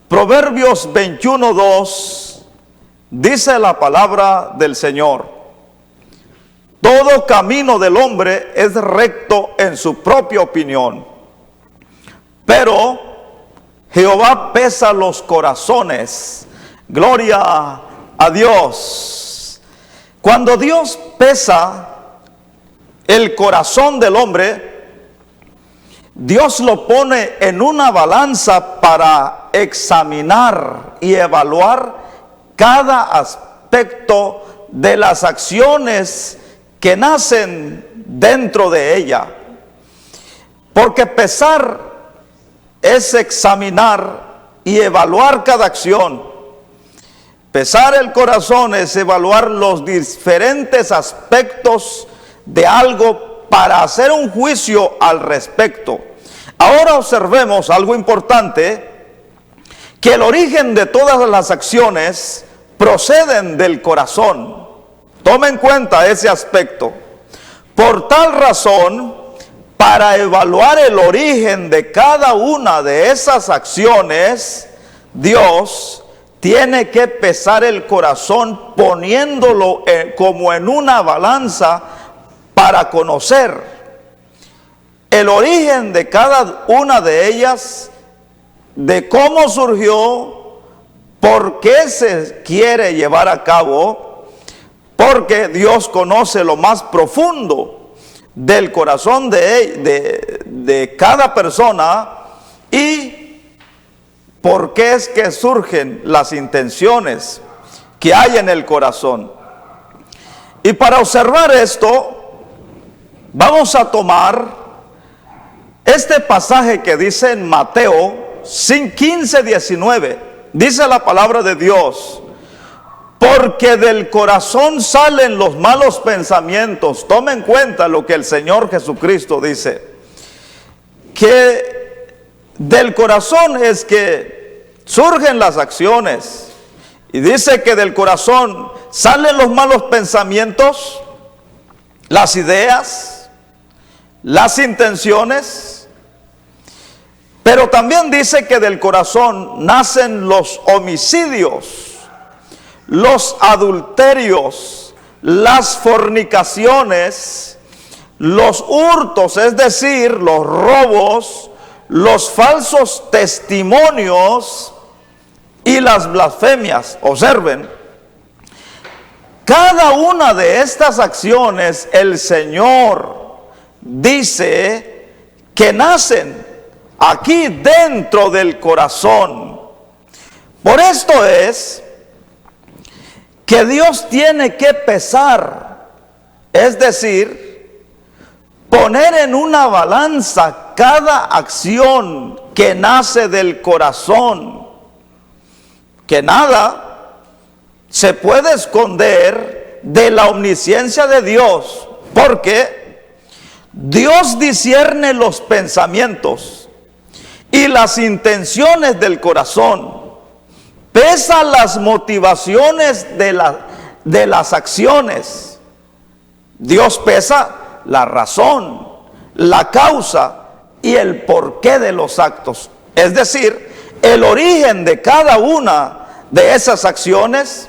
Proverbios 21:2 dice la palabra del Señor: todo camino del hombre es recto en su propia opinión, pero Jehová pesa los corazones. Gloria a Dios. Cuando Dios pesa el corazón del hombre, Dios lo pone en una balanza para examinar y evaluar cada aspecto de las acciones que nacen dentro de ella. Porque pesar es examinar y evaluar cada acción. Pesar el corazón es evaluar los diferentes aspectos de algo para hacer un juicio al respecto. Ahora observemos algo importante, que el origen de todas las acciones proceden del corazón. Tome en cuenta ese aspecto. Por tal razón, para evaluar el origen de cada una de esas acciones, Dios tiene que pesar el corazón poniéndolo como en una balanza para conocer el origen de cada una de ellas, de cómo surgió, por qué se quiere llevar a cabo, porque Dios conoce lo más profundo del corazón de cada persona y por qué es que surgen las intenciones que hay en el corazón. Y para observar esto, vamos a tomar este pasaje que dice en Mateo 15:19. Dice la palabra de Dios: porque del corazón salen los malos pensamientos. Tome en cuenta lo que el Señor Jesucristo dice, que del corazón es que surgen las acciones. Y dice que del corazón salen los malos pensamientos, las ideas, las intenciones. Pero también dice que del corazón nacen los homicidios, los adulterios, las fornicaciones, los hurtos, es decir, los robos, los falsos testimonios y las blasfemias. Observen, cada una de estas acciones el Señor dice que nacen aquí dentro del corazón. Por esto es que Dios tiene que pesar, es decir, poner en una balanza cada acción que nace del corazón, que nada se puede esconder de la omnisciencia de Dios, porque Dios discierne los pensamientos y las intenciones del corazón. Pesa las motivaciones de las acciones. Dios pesa la razón, la causa y el porqué de los actos. Es decir, el origen de cada una de esas acciones,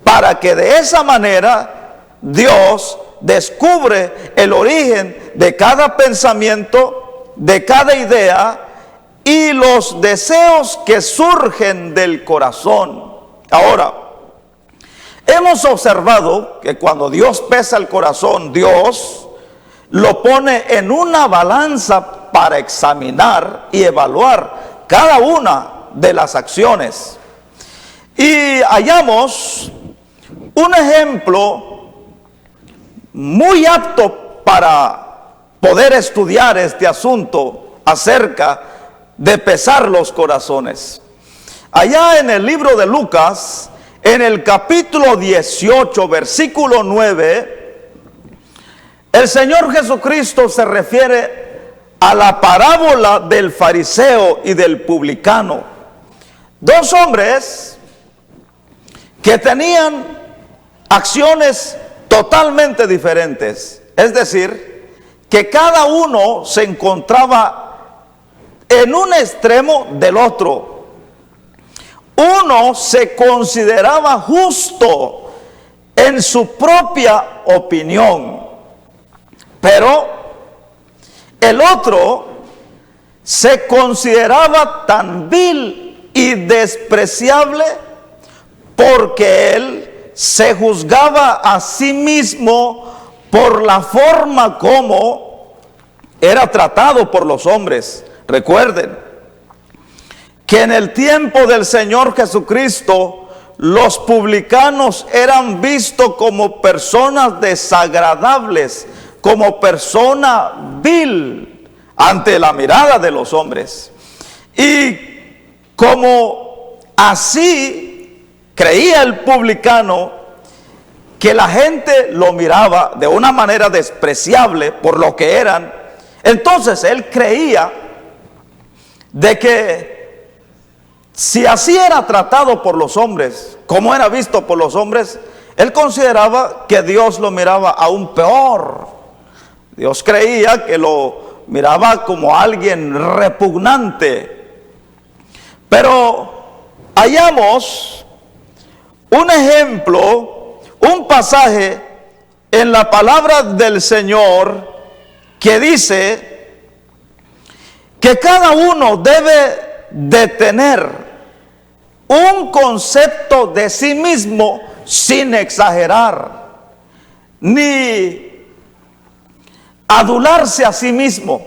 para que de esa manera Dios descubre el origen de cada pensamiento, de cada idea y los deseos que surgen del corazón. Ahora, hemos observado que cuando Dios pesa el corazón, Dios lo pone en una balanza para examinar y evaluar cada una de las acciones. Y hallamos un ejemplo muy apto para poder estudiar este asunto acerca de pesar los corazones. Allá en el libro de Lucas, en el capítulo 18, versículo 9, el Señor Jesucristo se refiere a la parábola del fariseo y del publicano. Dos hombres que tenían acciones totalmente diferentes. Es decir, que cada uno se encontraba en un extremo del otro. uno se consideraba justo en su propia opinión, pero el otro se consideraba tan vil y despreciable porque él se juzgaba a sí mismo por la forma como era tratado por los hombres. Recuerden que en el tiempo del Señor Jesucristo, los publicanos eran vistos como personas desagradables, como persona vil ante la mirada de los hombres. Y como así creía el publicano que la gente lo miraba de una manera despreciable por lo que eran, entonces él creía de que si así era tratado por los hombres, como era visto por los hombres, él consideraba que Dios lo miraba aún peor. Dios creía que lo miraba como alguien repugnante. Pero hallamos un ejemplo, un pasaje en la palabra del Señor que dice que cada uno debe de tener un concepto de sí mismo sin exagerar, ni adularse a sí mismo,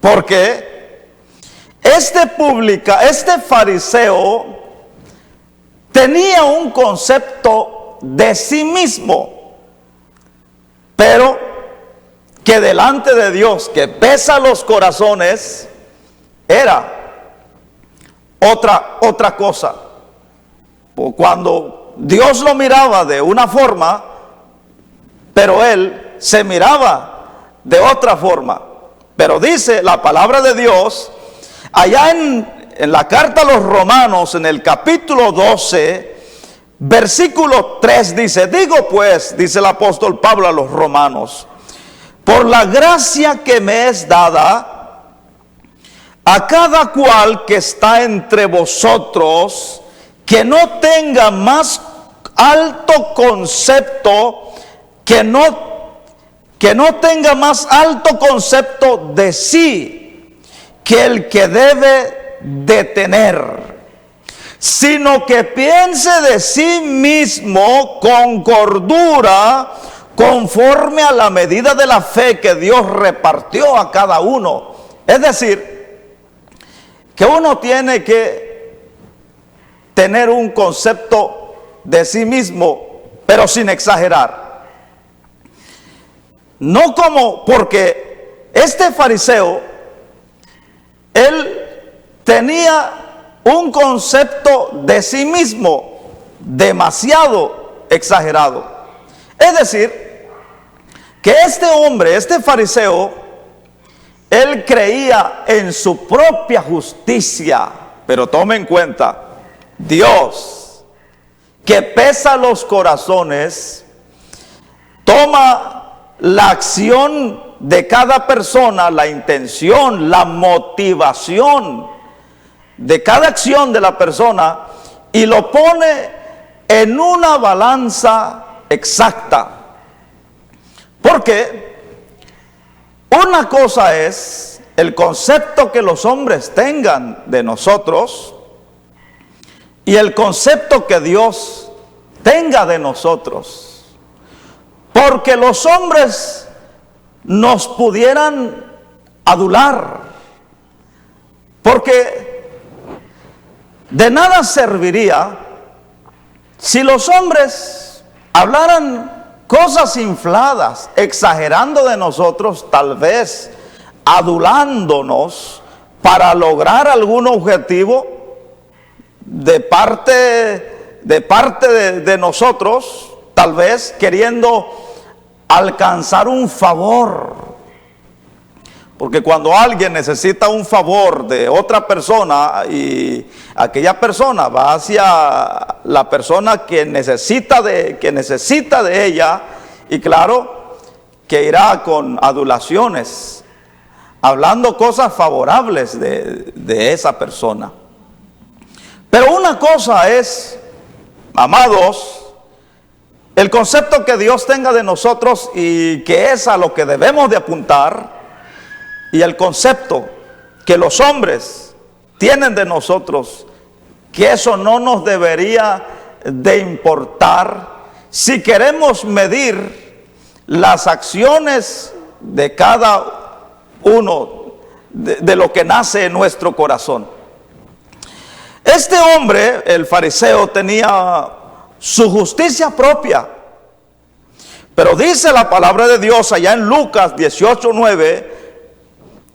porque este fariseo tenía un concepto de sí mismo, pero que delante de Dios, que pesa los corazones, era otra cosa. Cuando Dios lo miraba de una forma, pero él se miraba de otra forma. Pero dice la palabra de Dios allá en la carta a los Romanos, en el capítulo 12, versículo 3, dice: digo pues, dice el apóstol Pablo a los romanos, por la gracia que me es dada, a cada cual que está entre vosotros, que no tenga más alto concepto, que no tenga más alto concepto de sí que el que debe de tener, sino que piense de sí mismo con cordura, conforme a la medida de la fe que Dios repartió a cada uno. Es decir, que uno tiene que tener un concepto de sí mismo, pero sin exagerar. No como, porque este fariseo, él tenía un concepto de sí mismo demasiado exagerado. Es decir, que este hombre, este fariseo, él creía en su propia justicia. Pero tome en cuenta, Dios, que pesa los corazones, toma la acción de cada persona, la intención, la motivación de cada acción de la persona, y lo pone en una balanza exacta. Porque una cosa es el concepto que los hombres tengan de nosotros y el concepto que Dios tenga de nosotros. Porque los hombres nos pudieran adular. Porque de nada serviría si los hombres hablaran cosas infladas, exagerando de nosotros, tal vez adulándonos para lograr algún objetivo de parte de nosotros, tal vez queriendo alcanzar un favor. Porque cuando alguien necesita un favor de otra persona y aquella persona va hacia la persona que necesita de ella, y claro que irá con adulaciones, hablando cosas favorables de esa persona. Pero una cosa es, amados, el concepto que Dios tenga de nosotros y que es a lo que debemos de apuntar, y el concepto que los hombres tienen de nosotros, que eso no nos debería de importar si queremos medir las acciones de cada uno de lo que nace en nuestro corazón. Este hombre, el fariseo, tenía su justicia propia, pero dice la palabra de Dios allá en Lucas 18:9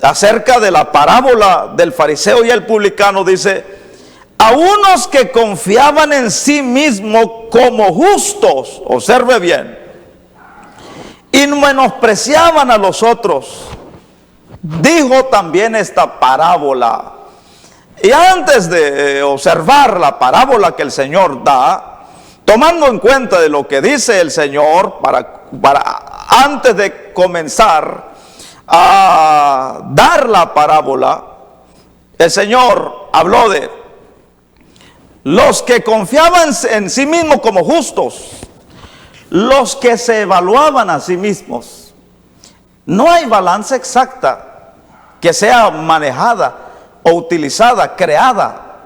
acerca de la parábola del fariseo y el publicano. Dice: a unos que confiaban en sí mismos como justos, observe bien, y menospreciaban a los otros, dijo también esta parábola. Y antes de observar la parábola que el Señor da, tomando en cuenta de lo que dice el Señor, antes de comenzar a dar la parábola, el Señor habló de los que confiaban en sí mismos como justos, los que se evaluaban a sí mismos. No hay balanza exacta que sea manejada o utilizada, creada,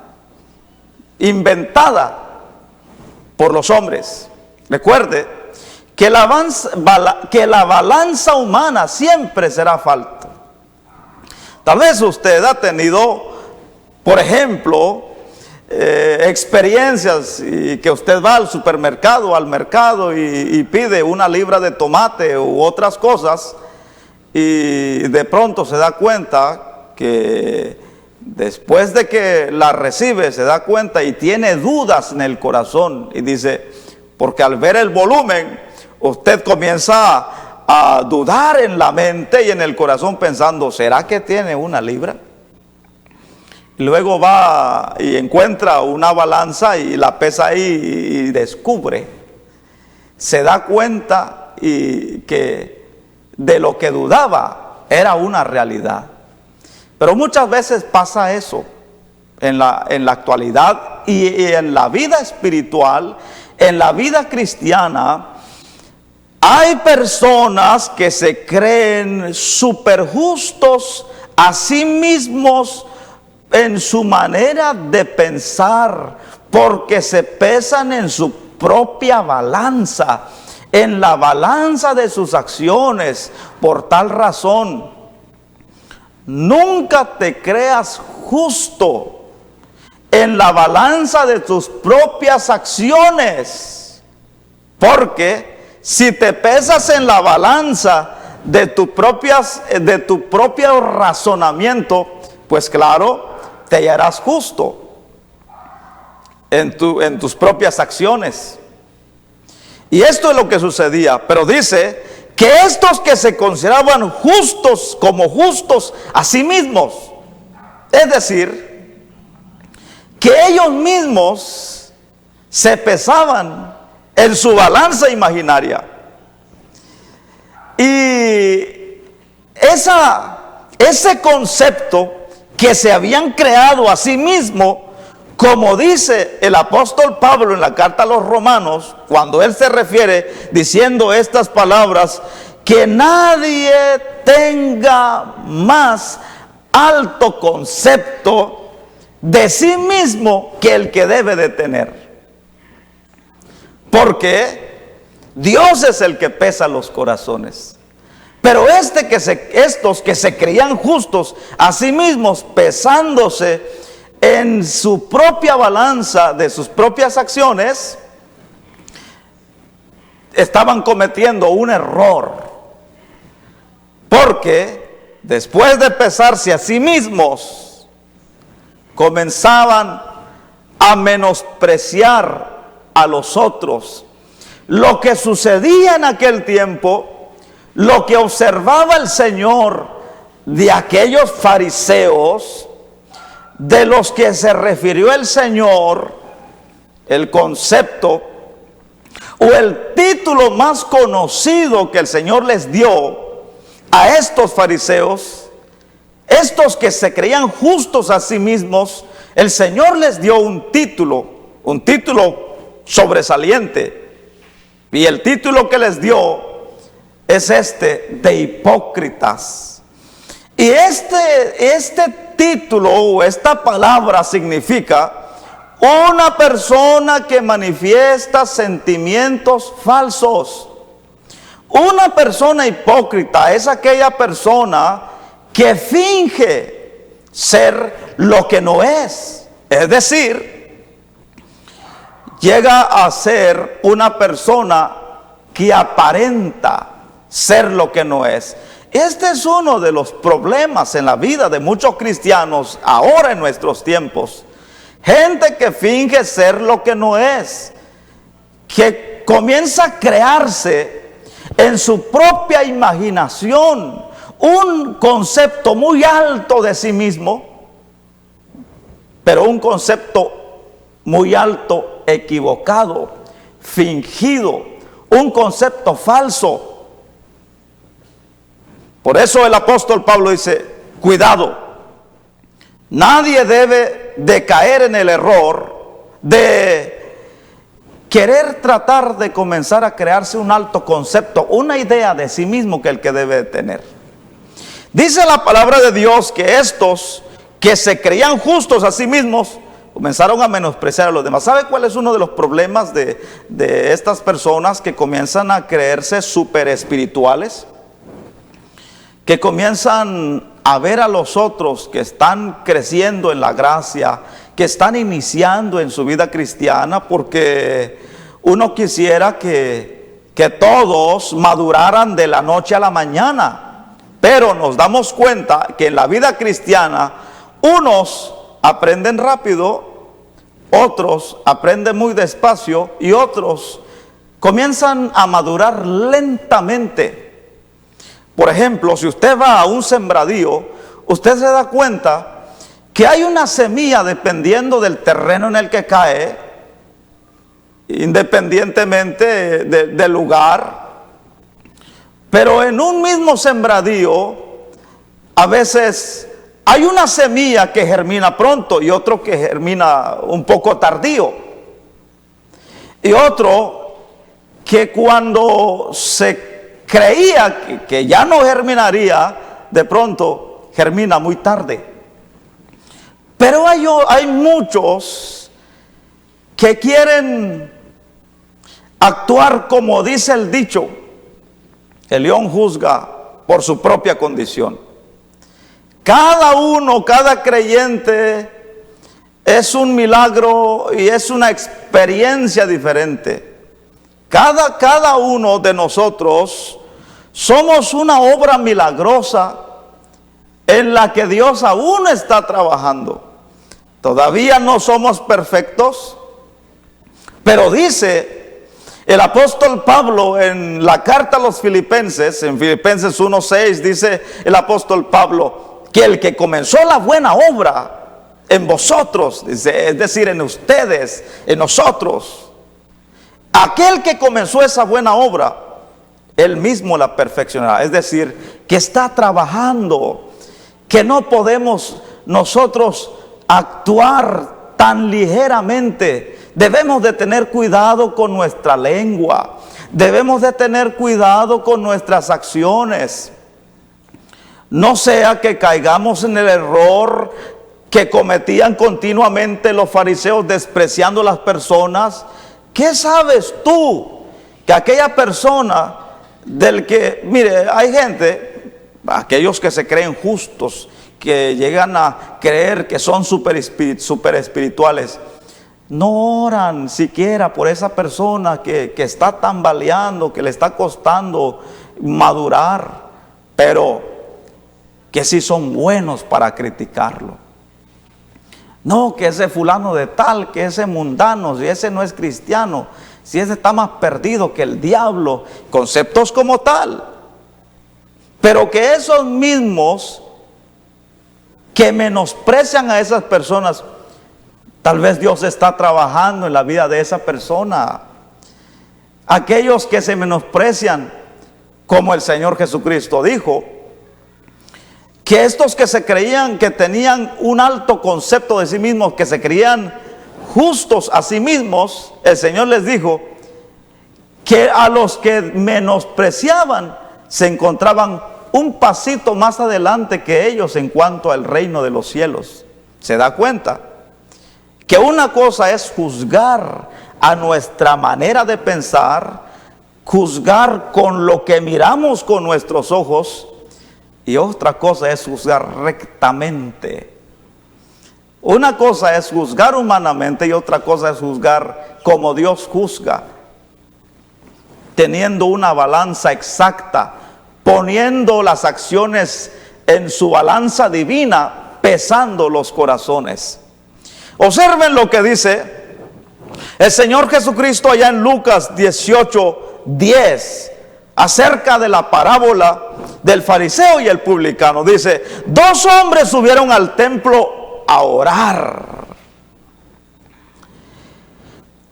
inventada por los hombres. Recuerde que la balanza humana siempre será falta. Tal vez usted ha tenido, por ejemplo, experiencias y que usted va al supermercado, al mercado y pide una libra de tomate u otras cosas, y de pronto se da cuenta que después de que la recibe, se da cuenta y tiene dudas en el corazón, y dice, porque al ver el volumen, usted comienza a dudar en la mente y en el corazón pensando, ¿será que tiene una libra? Y luego va y encuentra una balanza y la pesa ahí y descubre, se da cuenta y que de lo que dudaba era una realidad. Pero muchas veces pasa eso en la actualidad y en la vida espiritual, en la vida cristiana. Hay personas que se creen súper justos a sí mismos en su manera de pensar, porque se pesan en su propia balanza, en la balanza de sus acciones. Por tal razón, nunca te creas justo en la balanza de tus propias acciones, porque si te pesas en la balanza de tu propio razonamiento, pues claro, te harás justo en tus propias acciones. Y esto es lo que sucedía. Pero dice que estos que se consideraban justos como justos a sí mismos, es decir, que ellos mismos se pesaban en su balanza imaginaria. Y ese concepto que se habían creado a sí mismos, como dice el apóstol Pablo en la carta a los Romanos, cuando él se refiere diciendo estas palabras, que nadie tenga más alto concepto de sí mismo que el que debe de tener. Porque Dios es el que pesa los corazones. Pero estos que se creían justos a sí mismos, pesándose en su propia balanza de sus propias acciones, estaban cometiendo un error. Porque después de pesarse a sí mismos, comenzaban a menospreciar a los otros. Lo que sucedía en aquel tiempo, lo que observaba el Señor de aquellos fariseos, de los que se refirió el Señor, el concepto o el título más conocido que el Señor les dio a estos fariseos, estos que se creían justos a sí mismos, el Señor les dio un título sobresaliente. Y el título que les dio es de hipócritas. Y este título o esta palabra significa una persona que manifiesta sentimientos falsos. Una persona hipócrita es aquella persona que finge ser lo que no es. Es decir, llega a ser una persona que aparenta ser lo que no es. Este es uno de los problemas en la vida de muchos cristianos ahora en nuestros tiempos. Gente que finge ser lo que no es, que comienza a crearse en su propia imaginación un concepto muy alto de sí mismo, pero un concepto muy alto equivocado, fingido, un concepto falso. Por eso el apóstol Pablo dice, cuidado, nadie debe de caer en el error de querer tratar de comenzar a crearse un alto concepto, una idea de sí mismo que el que debe de tener. Dice la palabra de Dios que estos que se creían justos a sí mismos comenzaron a menospreciar a los demás. ¿Sabe cuál es uno de los problemas de estas personas que comienzan a creerse súper espirituales? Que comienzan a ver a los otros que están creciendo en la gracia, que están iniciando en su vida cristiana, porque uno quisiera que todos maduraran de la noche a la mañana, pero nos damos cuenta que en la vida cristiana unos aprenden rápido, otros aprenden muy despacio y otros comienzan a madurar lentamente. Por ejemplo, si usted va a un sembradío, usted se da cuenta que hay una semilla dependiendo del terreno en el que cae, independientemente del lugar. Pero en un mismo sembradío, a veces hay una semilla que germina pronto y otro que germina un poco tardío. Y otro que cuando se creía que ya no germinaría, de pronto germina muy tarde. Pero hay muchos que quieren actuar como dice el dicho: el león juzga por su propia condición. Cada creyente es un milagro y es una experiencia diferente. Cada uno de nosotros somos una obra milagrosa en la que Dios aún está trabajando. Todavía no somos perfectos, pero dice el apóstol Pablo en la carta a los Filipenses, en Filipenses 1:6, dice el apóstol Pablo que el que comenzó la buena obra en vosotros, dice, es decir, en ustedes, en nosotros, aquel que comenzó esa buena obra, él mismo la perfeccionará. Es decir, que está trabajando, que no podemos nosotros actuar tan ligeramente. Debemos de tener cuidado con nuestra lengua, debemos de tener cuidado con nuestras acciones. No sea que caigamos en el error que cometían continuamente los fariseos, despreciando a las personas. ¿Qué sabes tú que aquella persona del que, mire, hay gente, aquellos que se creen justos, que llegan a creer que son super espirituales, no oran siquiera por esa persona que está tambaleando, que le está costando madurar, pero que sí son buenos para criticarlo? No, que ese fulano de tal, que ese mundano, si ese no es cristiano, si ese está más perdido que el diablo, conceptos como tal. Pero que esos mismos que menosprecian a esas personas, tal vez Dios está trabajando en la vida de esa persona. Aquellos que se menosprecian, como el Señor Jesucristo dijo, que estos que se creían que tenían un alto concepto de sí mismos, que se creían justos a sí mismos, el Señor les dijo que a los que menospreciaban se encontraban un pasito más adelante que ellos en cuanto al reino de los cielos. ¿Se da cuenta? Que una cosa es juzgar a nuestra manera de pensar, juzgar con lo que miramos con nuestros ojos, y otra cosa es juzgar rectamente. Una cosa es juzgar humanamente y otra cosa es juzgar como Dios juzga, teniendo una balanza exacta, poniendo las acciones en su balanza divina, pesando los corazones. Observen lo que dice el Señor Jesucristo allá en Lucas 18:10, acerca de la parábola del fariseo y el publicano. Dice: dos hombres subieron al templo a orar.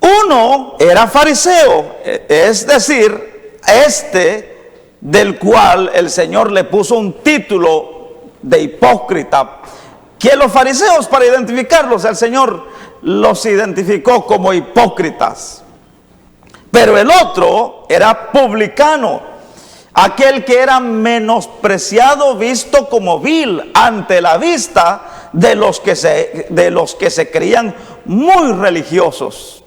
Uno era fariseo, es decir, del cual el Señor le puso un título de hipócrita, que los fariseos, para identificarlos, el Señor los identificó como hipócritas. Pero el otro era publicano, aquel que era menospreciado, visto como vil ante la vista de los que se creían muy religiosos.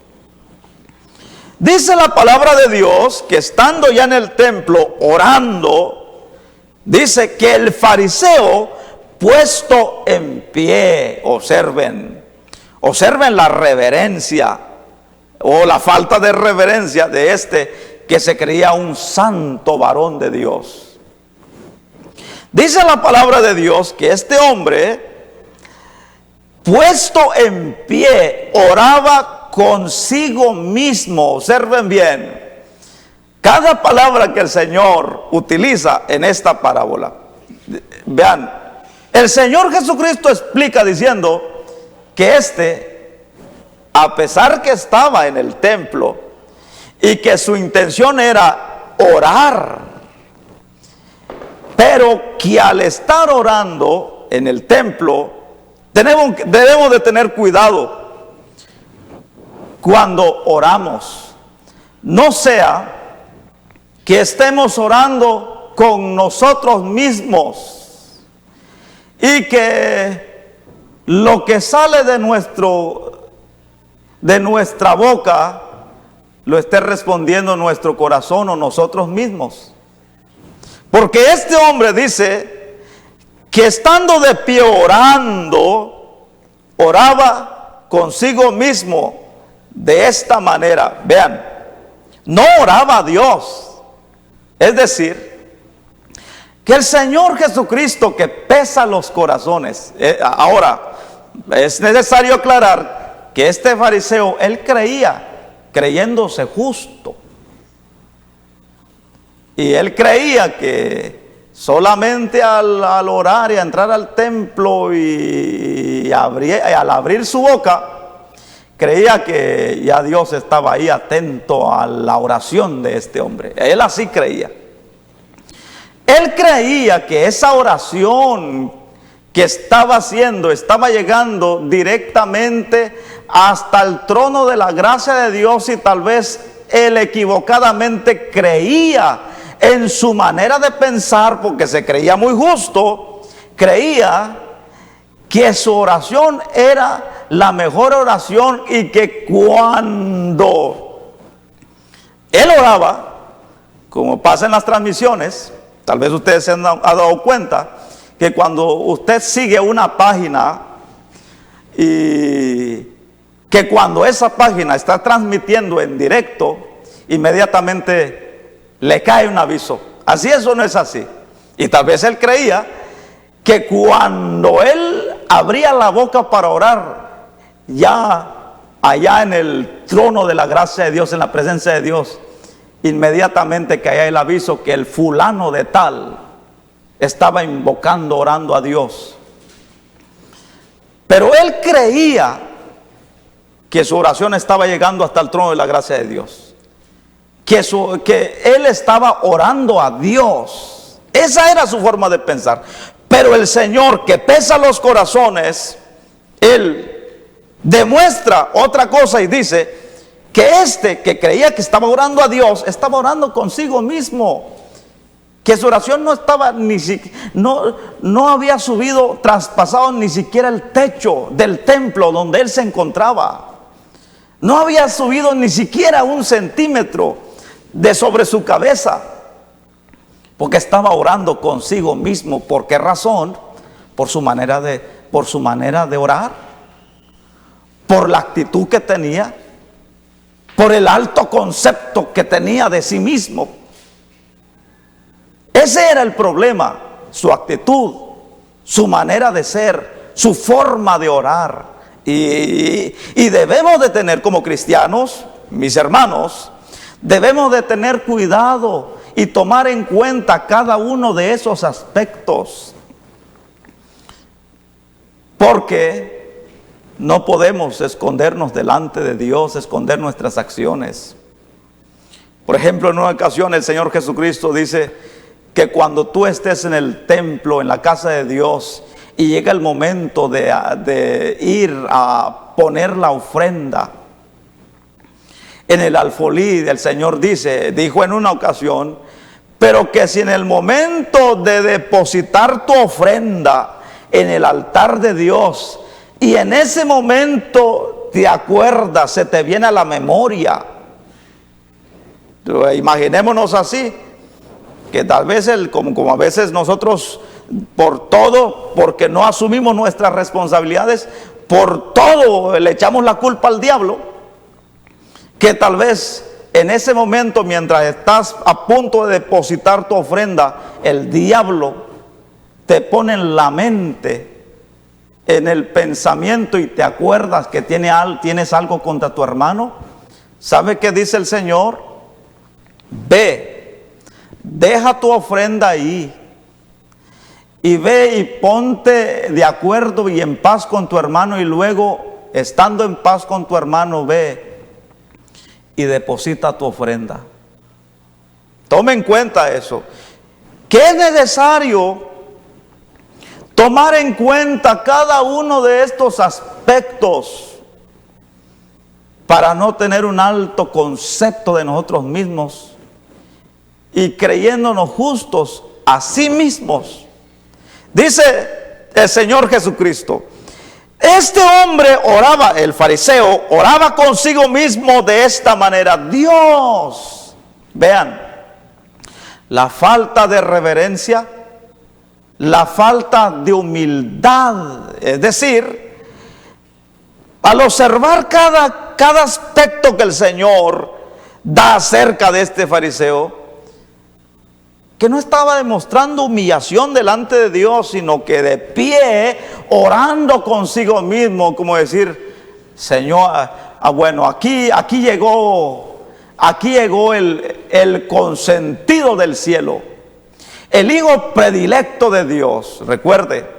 Dice la palabra de Dios que estando ya en el templo orando, dice que el fariseo, puesto en pie, observen la reverencia o la falta de reverencia de que se creía un santo varón de Dios. Dice la palabra de Dios que este hombre, puesto en pie, oraba consigo mismo. Observen bien cada palabra que el Señor utiliza en esta parábola. Vean, el Señor Jesucristo explica diciendo que a pesar que estaba en el templo y que su intención era orar, pero que al estar orando en el templo, debemos de tener cuidado cuando oramos. No sea que estemos orando con nosotros mismos y que lo que sale de nuestra boca lo esté respondiendo nuestro corazón o nosotros mismos. Porque este hombre dice que estando de pie orando, oraba consigo mismo de esta manera. Vean, no oraba a Dios. Es decir, que el Señor Jesucristo, que pesa los corazones. Ahora, es necesario aclarar que este fariseo, él creyéndose justo. Y él creía que solamente al orar y a entrar al templo y al abrir su boca, creía que ya Dios estaba ahí atento a la oración de este hombre. Él así creía. Él creía que esa oración que estaba haciendo estaba llegando directamente hasta el trono de la gracia de Dios, y tal vez él equivocadamente creía en su manera de pensar, porque se creía muy justo, creía que su oración era la mejor oración y que cuando él oraba, como pasa en las transmisiones, tal vez ustedes se han dado cuenta que cuando usted sigue una página y que cuando esa página está transmitiendo en directo, inmediatamente le cae un aviso. Así eso no es así. Y tal vez él creía que cuando él abría la boca para orar, ya allá en el trono de la gracia de Dios, en la presencia de Dios, inmediatamente caía el aviso que el fulano de tal estaba invocando, orando a Dios. Pero él creía que su oración estaba llegando hasta el trono de la gracia de Dios, que él estaba orando a Dios. Esa era su forma de pensar. Pero el Señor, que pesa los corazones, Él demuestra otra cosa y dice que este que creía que estaba orando a Dios, estaba orando consigo mismo. Que su oración no estaba no había subido, traspasado ni siquiera el techo del templo donde él se encontraba. No había subido ni siquiera 1 centímetro de sobre su cabeza, porque estaba orando consigo mismo. ¿Por qué razón? Por su manera de orar, por la actitud que tenía, por el alto concepto que tenía de sí mismo. Ese era el problema, su actitud, su manera de ser, su forma de orar. Y debemos de tener como cristianos, mis hermanos, debemos de tener cuidado y tomar en cuenta cada uno de esos aspectos. Porque no podemos escondernos delante de Dios, esconder nuestras acciones. Por ejemplo, en una ocasión el Señor Jesucristo dice que cuando tú estés en el templo, en la casa de Dios, y llega el momento de ir a poner la ofrenda en el alfolí, el Señor dijo en una ocasión, pero que si en el momento de depositar tu ofrenda en el altar de Dios, y en ese momento te acuerdas, se te viene a la memoria, imaginémonos así, que tal vez como a veces nosotros por todo, porque no asumimos nuestras responsabilidades, por todo le echamos la culpa al diablo, que tal vez en ese momento, mientras estás a punto de depositar tu ofrenda, el diablo te pone en la mente, en el pensamiento, y te acuerdas que tienes algo contra tu hermano. ¿Sabe qué dice el Señor? Ve, deja tu ofrenda ahí y ve y ponte de acuerdo y en paz con tu hermano, y luego, estando en paz con tu hermano, ve y deposita tu ofrenda. Tome en cuenta eso, que es necesario tomar en cuenta cada uno de estos aspectos para no tener un alto concepto de nosotros mismos y creyéndonos justos a sí mismos. Dice el Señor Jesucristo, este hombre oraba, el fariseo, oraba consigo mismo de esta manera: Dios, vean, la falta de reverencia, la falta de humildad, es decir, al observar cada aspecto que el Señor da acerca de este fariseo, que no estaba demostrando humillación delante de Dios, sino que de pie, orando consigo mismo, como decir: Señor, bueno, aquí llegó el consentido del cielo, el hijo predilecto de Dios. Recuerde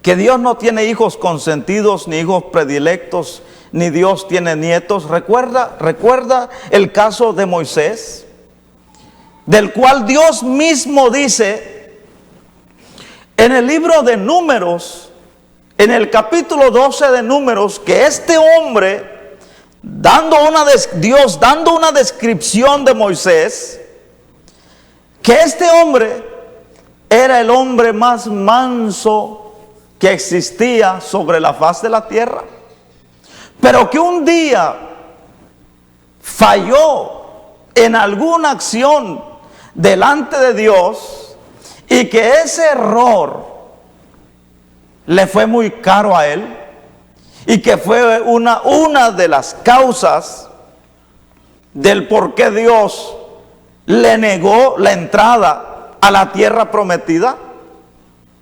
que Dios no tiene hijos consentidos ni hijos predilectos, ni Dios tiene nietos. Recuerda el caso de Moisés, del cual Dios mismo dice en el libro de Números, en el capítulo 12 de Números, que este hombre, Dios dando una descripción de Moisés, que este hombre era el hombre más manso que existía sobre la faz de la tierra, pero que un día falló en alguna acción delante de Dios, y que ese error le fue muy caro a él, y que fue una de las causas del por qué Dios le negó la entrada a la tierra prometida.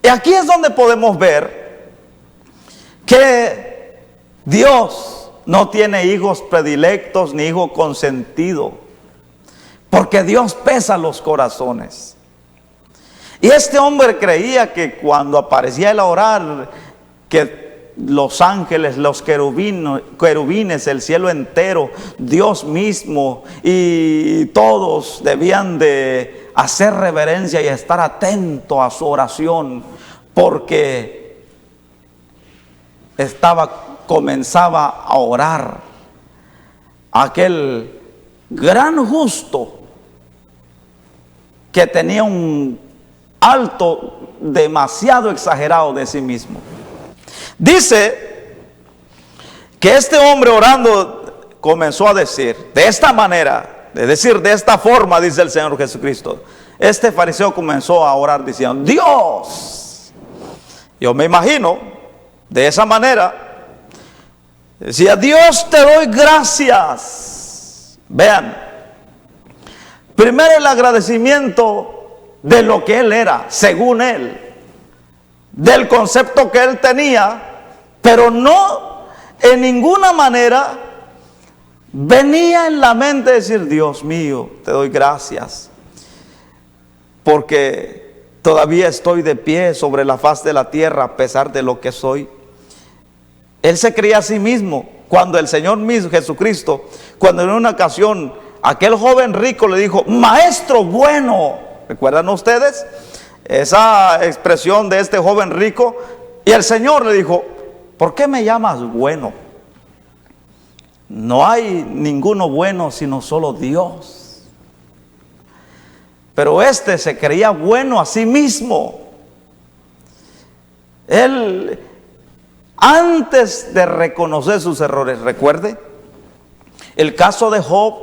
Y aquí es donde podemos ver que Dios no tiene hijos predilectos ni hijo consentido, porque Dios pesa los corazones. Y este hombre creía que cuando aparecía él a orar, que los ángeles, los querubines, el cielo entero, Dios mismo y todos debían de hacer reverencia y estar atento a su oración, porque comenzaba a orar aquel gran justo que tenía un alto demasiado exagerado de sí mismo. Dice que este hombre orando comenzó a decir de esta manera, es decir, de esta forma, dice el Señor Jesucristo. Este fariseo comenzó a orar diciendo: Dios, yo me imagino de esa manera, decía: Dios, te doy gracias. Vean, primero el agradecimiento de lo que él era, según él, del concepto que él tenía, pero no en ninguna manera venía en la mente decir: Dios mío, te doy gracias, porque todavía estoy de pie sobre la faz de la tierra a pesar de lo que soy. Él se creía a sí mismo, cuando el Señor mismo, Jesucristo, cuando en una ocasión aquel joven rico le dijo: maestro bueno, ¿recuerdan ustedes esa expresión de este joven rico? Y el Señor le dijo: ¿por qué me llamas bueno? No hay ninguno bueno sino solo Dios. Pero este se creía bueno a sí mismo. Él, antes de reconocer sus errores, recuerde el caso de Job,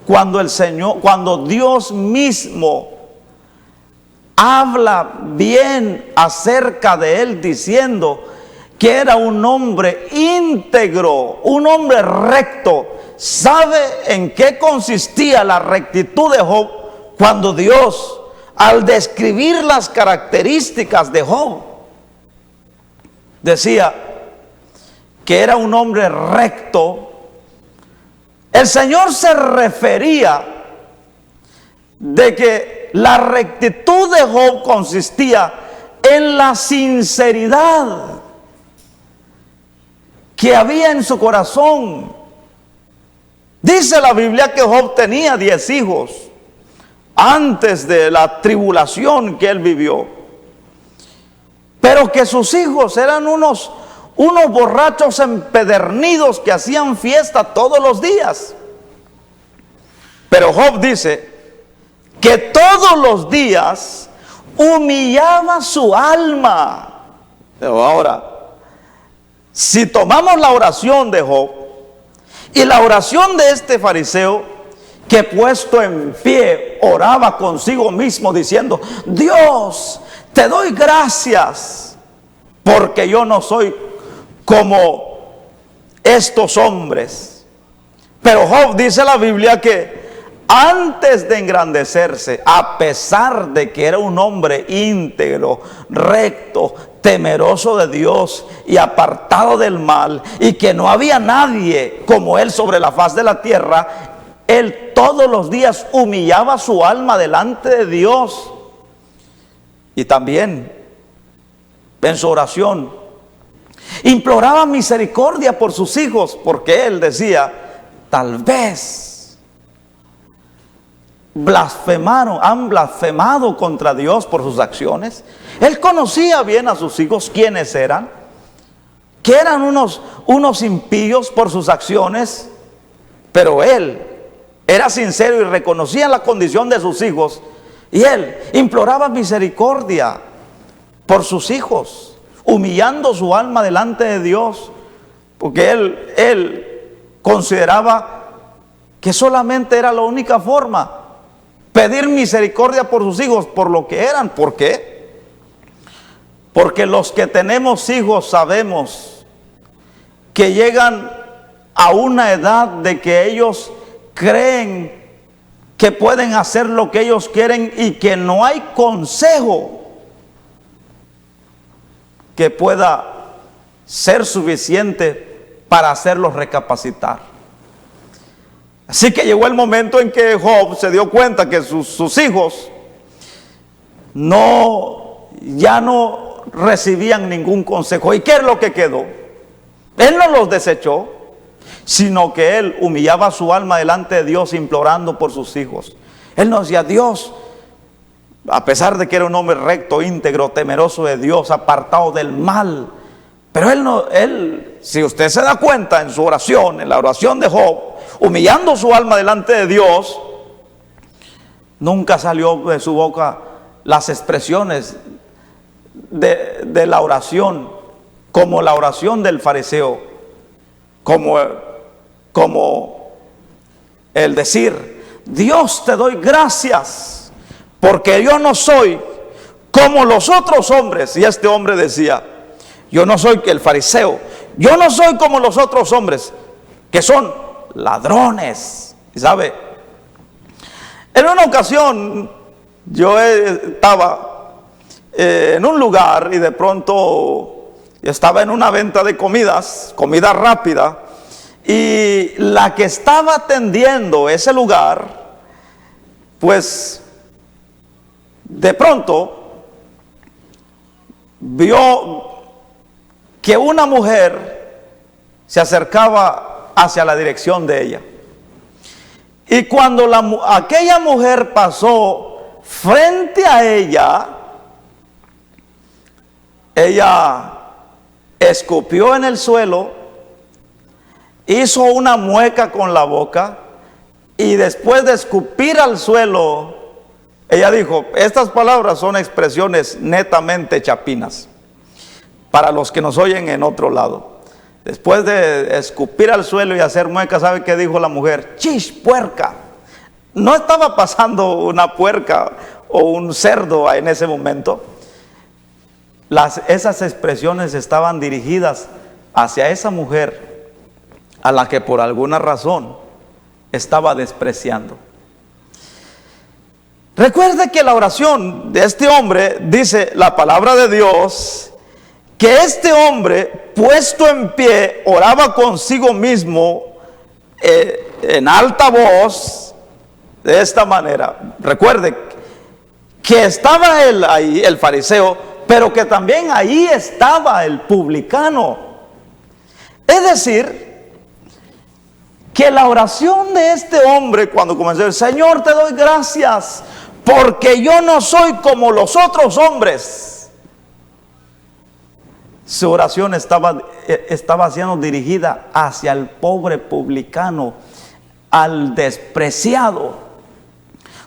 cuando Dios mismo habla bien acerca de él, diciendo que era un hombre íntegro, un hombre recto. ¿Sabe en qué consistía la rectitud de Job? Cuando Dios, al describir las características de Job, decía que era un hombre recto, el Señor se refería de que la rectitud de Job consistía en la sinceridad que había en su corazón. Dice la Biblia que Job tenía 10 hijos antes de la tribulación que él vivió, pero que sus hijos eran unos borrachos empedernidos que hacían fiesta todos los días. Pero Job dice que todos los días humillaba su alma. Pero ahora, si tomamos la oración de Job y la oración de este fariseo, que puesto en pie oraba consigo mismo diciendo: Dios, te doy gracias porque yo no soy como estos hombres. Pero Job, dice la Biblia, que antes de engrandecerse, a pesar de que era un hombre íntegro, recto, temeroso de Dios y apartado del mal, y que no había nadie como él sobre la faz de la tierra, él todos los días humillaba su alma delante de Dios. Y también en su oración imploraba misericordia por sus hijos, porque él decía: tal vez han blasfemado contra Dios por sus acciones. Él conocía bien a sus hijos, quiénes eran, que eran unos impíos por sus acciones, pero él era sincero y reconocía la condición de sus hijos, y él imploraba misericordia por sus hijos, humillando su alma delante de Dios, porque él consideraba que solamente era la única forma, pedir misericordia por sus hijos, por lo que eran. ¿Por qué? Porque los que tenemos hijos sabemos que llegan a una edad de que ellos creen que pueden hacer lo que ellos quieren y que no hay consejo que pueda ser suficiente para hacerlos recapacitar. Así que llegó el momento en que Job se dio cuenta que sus hijos ya no recibían ningún consejo. ¿Y qué es lo que quedó? Él no los desechó, sino que él humillaba su alma delante de Dios, implorando por sus hijos. Él nos decía: Dios, a pesar de que era un hombre recto, íntegro, temeroso de Dios, apartado del mal. Pero él, si usted se da cuenta en su oración, en la oración de Job, humillando su alma delante de Dios, nunca salió de su boca las expresiones de la oración, como la oración del fariseo, como el decir: Dios, te doy gracias, porque yo no soy como los otros hombres. Y este hombre decía: yo no soy el fariseo, yo no soy como los otros hombres, que son ladrones. Y sabe, en una ocasión yo estaba en un lugar y de pronto estaba en una venta de comidas, comida rápida, y la que estaba atendiendo ese lugar, pues de pronto vio que una mujer se acercaba hacia la dirección de ella. Y cuando aquella mujer pasó frente a ella escupió en el suelo, hizo una mueca con la boca, y después de escupir al suelo, ella dijo: estas palabras son expresiones netamente chapinas, para los que nos oyen en otro lado. Después de escupir al suelo y hacer mueca, ¿sabe qué dijo la mujer? ¡Chish, puerca! No estaba pasando una puerca o un cerdo en ese momento. Esas expresiones estaban dirigidas hacia esa mujer a la que por alguna razón estaba despreciando. Recuerde que la oración de este hombre, dice la palabra de Dios, que este hombre, puesto en pie, oraba consigo mismo en alta voz, de esta manera. Recuerde que estaba él ahí, el fariseo, pero que también ahí estaba el publicano. Es decir, que la oración de este hombre, cuando comenzó: Señor, te doy gracias, porque yo no soy como los otros hombres. Su oración estaba siendo dirigida hacia el pobre publicano, al despreciado.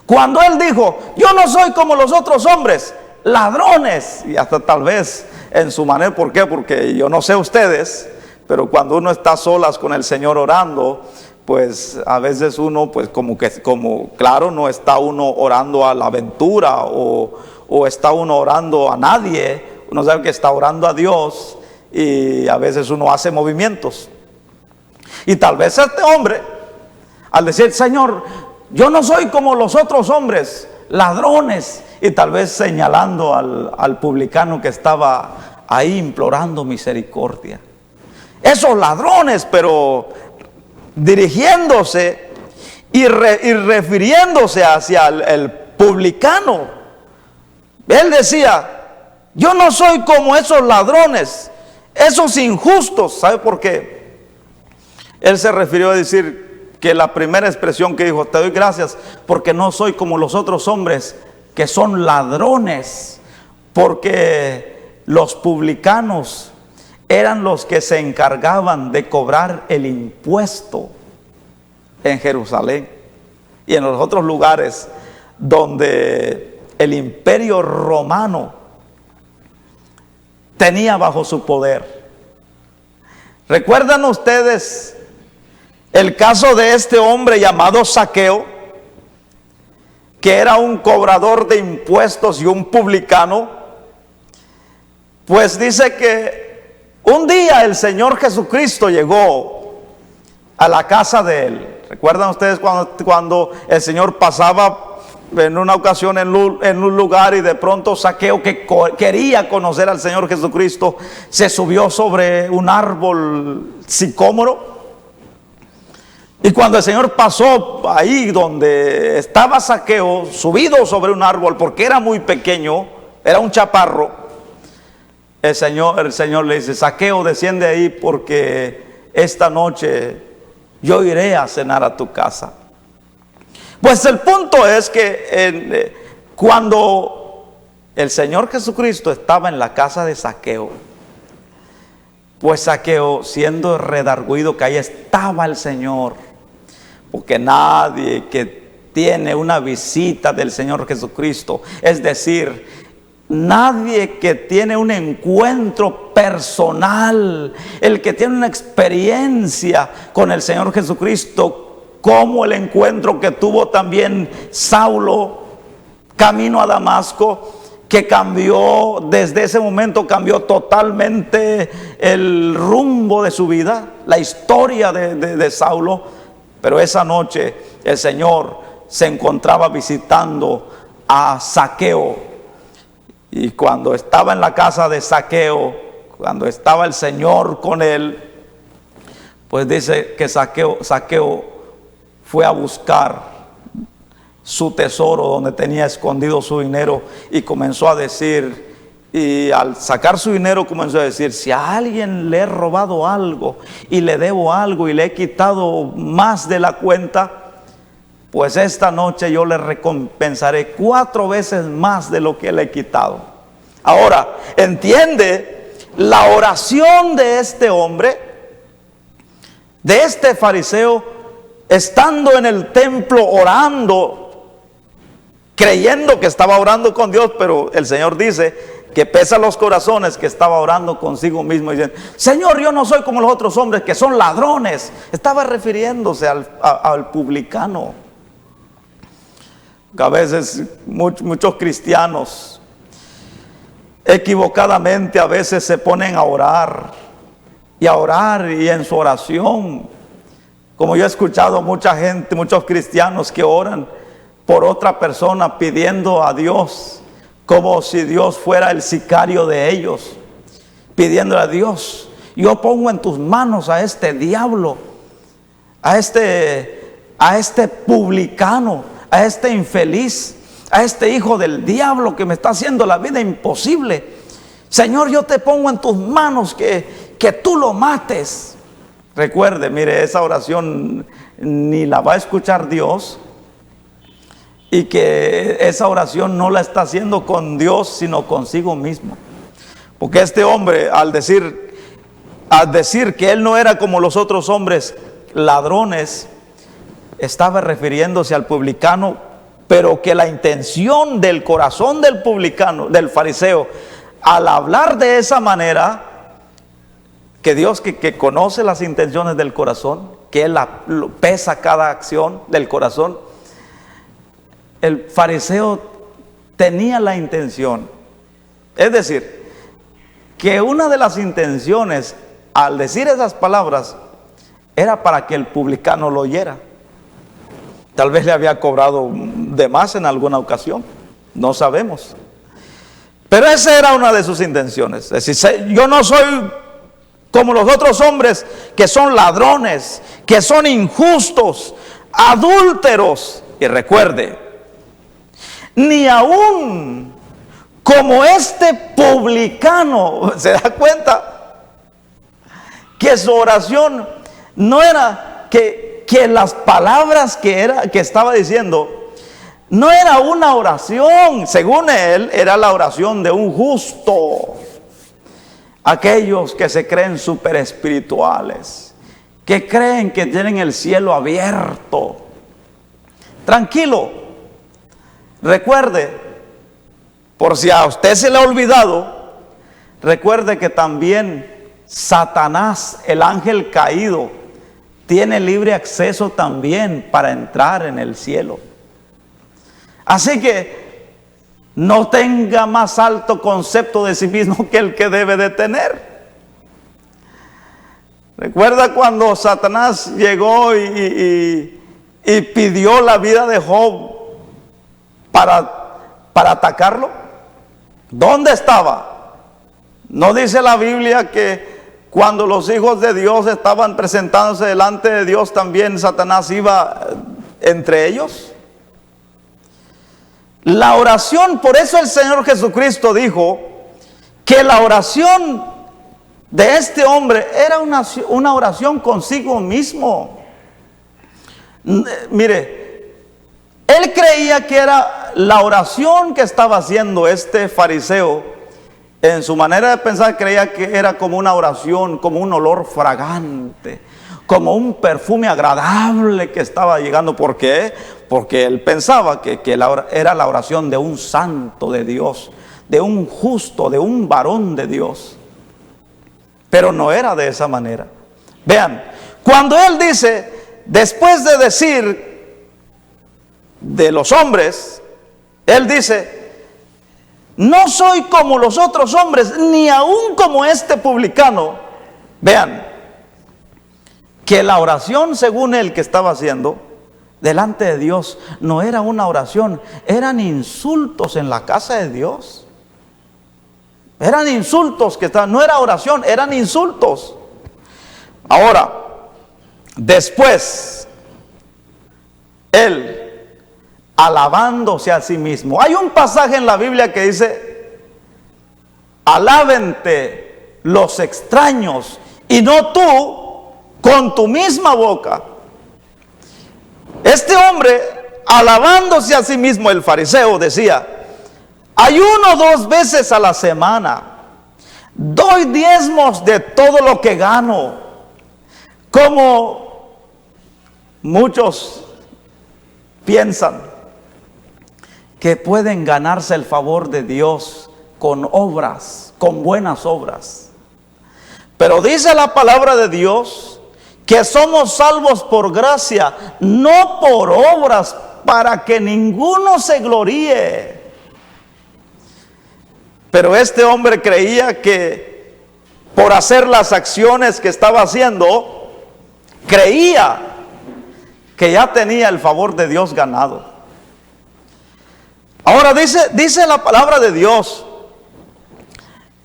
Cuando él dijo: yo no soy como los otros hombres, ladrones, y hasta tal vez en su manera, ¿por qué? Porque yo no sé ustedes, pero cuando uno está solas con el Señor orando, pues a veces uno, pues claro, no está uno orando a la aventura o está uno orando a nadie. Uno sabe que está orando a Dios, y a veces uno hace movimientos. Y tal vez este hombre, al decir: Señor, yo no soy como los otros hombres, ladrones, y tal vez señalando al publicano que estaba ahí implorando misericordia, esos ladrones, pero dirigiéndose y refiriéndose hacia el publicano, él decía: yo no soy como esos ladrones, esos injustos. ¿Sabe por qué? Él se refirió a decir que la primera expresión que dijo: te doy gracias porque no soy como los otros hombres que son ladrones, porque los publicanos eran los que se encargaban de cobrar el impuesto en Jerusalén y en los otros lugares donde el imperio romano tenía bajo su poder. ¿Recuerdan ustedes el caso de este hombre llamado Zaqueo, que era un cobrador de impuestos y un publicano? Pues dice que un día el Señor Jesucristo llegó a la casa de él. ¿Recuerdan ustedes cuando el Señor pasaba en una ocasión en un lugar, y de pronto Zaqueo, que quería conocer al Señor Jesucristo, se subió sobre un árbol sicómoro? Y cuando el Señor pasó ahí donde estaba Zaqueo, subido sobre un árbol, porque era muy pequeño, era un chaparro, el Señor le dice: Zaqueo, desciende ahí, porque esta noche yo iré a cenar a tu casa. Pues el punto es que Cuando el Señor Jesucristo estaba en la casa de Zaqueo, pues Zaqueo, siendo redarguido que ahí estaba el Señor, porque nadie que tiene una visita del Señor Jesucristo, es decir, nadie que tiene un encuentro personal, el que tiene una experiencia con el Señor Jesucristo, como el encuentro que tuvo también Saulo camino a Damasco, que cambió, desde ese momento cambió totalmente el rumbo de su vida, la historia de Saulo. Pero esa noche el Señor se encontraba visitando a Zaqueo, y cuando estaba en la casa de Zaqueo, cuando estaba el Señor con él, pues dice que Zaqueo fue a buscar su tesoro donde tenía escondido su dinero, y comenzó a decir, y al sacar su dinero comenzó a decir: si a alguien le he robado algo y le debo algo y le he quitado más de la cuenta, pues esta noche yo le recompensaré 4 veces más de lo que le he quitado. Ahora, entiende la oración de este hombre, de este fariseo, estando en el templo orando, creyendo que estaba orando con Dios, pero el Señor dice que pesa los corazones, que estaba orando consigo mismo, diciendo: Señor, yo no soy como los otros hombres que son ladrones. Estaba refiriéndose al publicano. A veces muchos cristianos equivocadamente a veces se ponen a orar, y en su oración, como yo he escuchado mucha gente, muchos cristianos que oran por otra persona, pidiendo a Dios, como si Dios fuera el sicario de ellos, pidiéndole a Dios: yo pongo en tus manos a este diablo, a este publicano, a este infeliz, a este hijo del diablo que me está haciendo la vida imposible. Señor, yo te pongo en tus manos que tú lo mates. Recuerde, mire, esa oración ni la va a escuchar Dios, y que esa oración no la está haciendo con Dios, sino consigo mismo. Porque este hombre, al decir que él no era como los otros hombres ladrones, estaba refiriéndose al publicano, pero que la intención del corazón del publicano, del fariseo, al hablar de esa manera, que Dios que conoce las intenciones del corazón, que Él pesa cada acción del corazón, el fariseo tenía la intención, es decir, que una de las intenciones al decir esas palabras era para que el publicano lo oyera. Tal vez le había cobrado de más en alguna ocasión, no sabemos, pero esa era una de sus intenciones. Es decir, yo no soy como los otros hombres que son ladrones, que son injustos, adúlteros. Y recuerde, ni aún como este publicano. ¿Se da cuenta? Que su oración no era que las palabras que estaba diciendo, no era una oración, según él, era la oración de un justo. Aquellos que se creen súper espirituales, que creen que tienen el cielo abierto. Tranquilo, recuerde, por si a usted se le ha olvidado, recuerde que también Satanás, el ángel caído, tiene libre acceso también para entrar en el cielo. Así que no tenga más alto concepto de sí mismo que el que debe de tener. Recuerda cuando Satanás llegó y pidió la vida de Job para atacarlo. ¿Dónde estaba? ¿No dice la Biblia que cuando los hijos de Dios estaban presentándose delante de Dios, también Satanás iba entre ellos? La oración, por eso el Señor Jesucristo dijo que la oración de este hombre era una oración consigo mismo. Mire, él creía que era la oración que estaba haciendo este fariseo, en su manera de pensar, creía que era como una oración, como un olor fragante, como un perfume agradable que estaba llegando. ¿Por qué? Porque él pensaba que era la oración de un santo de Dios, de un justo, de un varón de Dios. Pero no era de esa manera. Vean, cuando él dice, después de decir de los hombres, él dice, no soy como los otros hombres, ni aún como este publicano. Vean, que la oración según él que estaba haciendo delante de Dios no era una oración, eran insultos en la casa de Dios. Eran insultos que estaban, no era oración, eran insultos. Ahora, después, él alabándose a sí mismo. Hay un pasaje en la Biblia que dice, alábente los extraños y no tú con tu misma boca. Este hombre, alabándose a sí mismo, el fariseo, decía, ayuno 2 veces a la semana, doy diezmos de todo lo que gano. Como muchos piensan que pueden ganarse el favor de Dios con obras, con buenas obras. Pero dice la palabra de Dios que somos salvos por gracia, no por obras, para que ninguno se gloríe. Pero este hombre creía que por hacer las acciones que estaba haciendo, creía que ya tenía el favor de Dios ganado. Ahora dice la palabra de Dios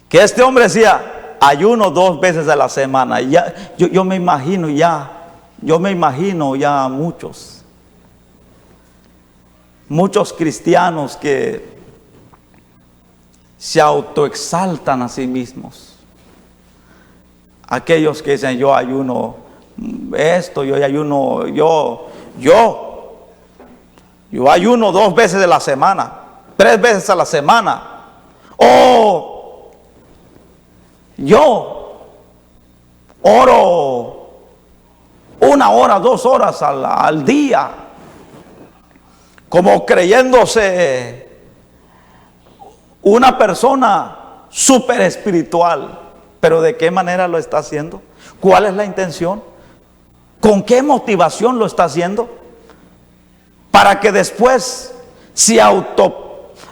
que este hombre decía, ayuno 2 veces a la semana. Ya, yo me imagino ya muchos cristianos que se autoexaltan a sí mismos. Aquellos que dicen, yo ayuno esto, yo ayuno, yo ayuno 2 veces a la semana, 3 veces a la semana. O yo oro 1 hora, 2 horas al día, como creyéndose una persona súper espiritual. Pero ¿de qué manera lo está haciendo? ¿Cuál es la intención? ¿Con qué motivación lo está haciendo? Para que después se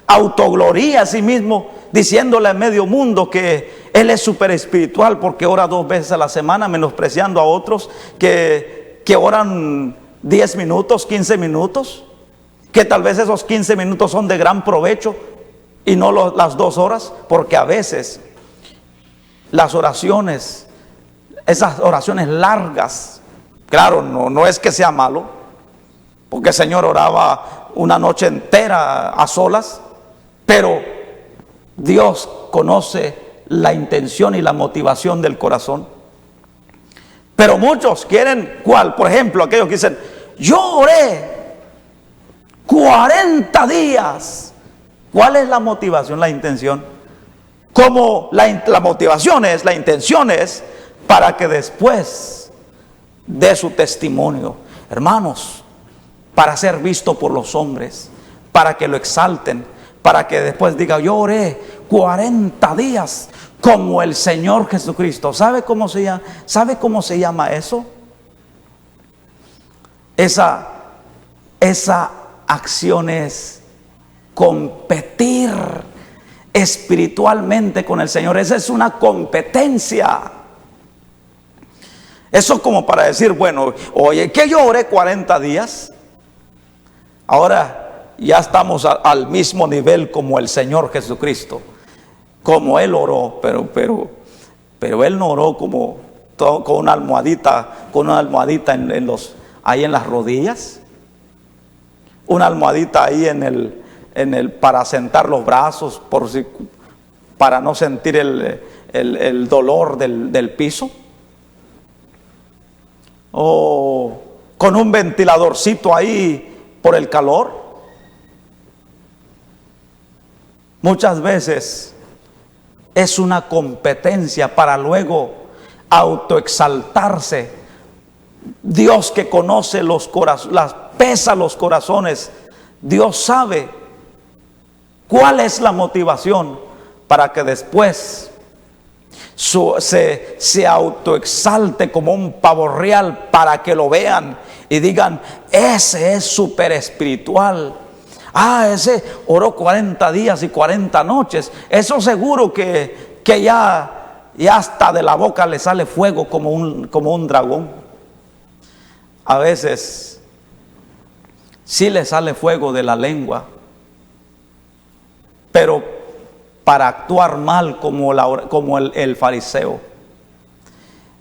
autogloríe a sí mismo, diciéndole a medio mundo que él es súper espiritual porque ora 2 veces a la semana, menospreciando a otros que oran 10 minutos, 15 minutos, que tal vez esos 15 minutos son de gran provecho y no las 2 horas, porque a veces las oraciones, esas oraciones largas, claro, no es que sea malo, porque el Señor oraba una noche entera a solas, pero Dios conoce la intención y la motivación del corazón. Pero muchos quieren, ¿cuál? Por ejemplo, aquellos que dicen, yo oré 40 días. ¿Cuál es la motivación, la intención? Como la motivación es, la intención es para que después dé su testimonio. Hermanos, para ser visto por los hombres, para que lo exalten, para que después diga, yo oré 40 días como el Señor Jesucristo. ¿Sabe cómo se llama? ¿Sabe cómo se llama eso? Esa acción es competir espiritualmente con el Señor. Esa es una competencia. Eso como para decir, bueno, oye, que yo oré 40 días. Ahora ya estamos al mismo nivel como el Señor Jesucristo, como Él oró, pero Él no oró como con una almohadita ahí en las rodillas, una almohadita ahí para sentar los brazos, para no sentir el dolor del piso, o con un ventiladorcito ahí por el calor. muchas veces es una competencia para luego autoexaltarse. Dios que conoce los corazones, pesa los corazones, Dios sabe cuál es la motivación para que después se autoexalte como un pavo real, para que lo vean y digan: ese es súper espiritual. Ese oró 40 días y 40 noches. Eso seguro que ya hasta de la boca le sale fuego como un dragón. A veces sí le sale fuego de la lengua, pero para actuar mal como el fariseo.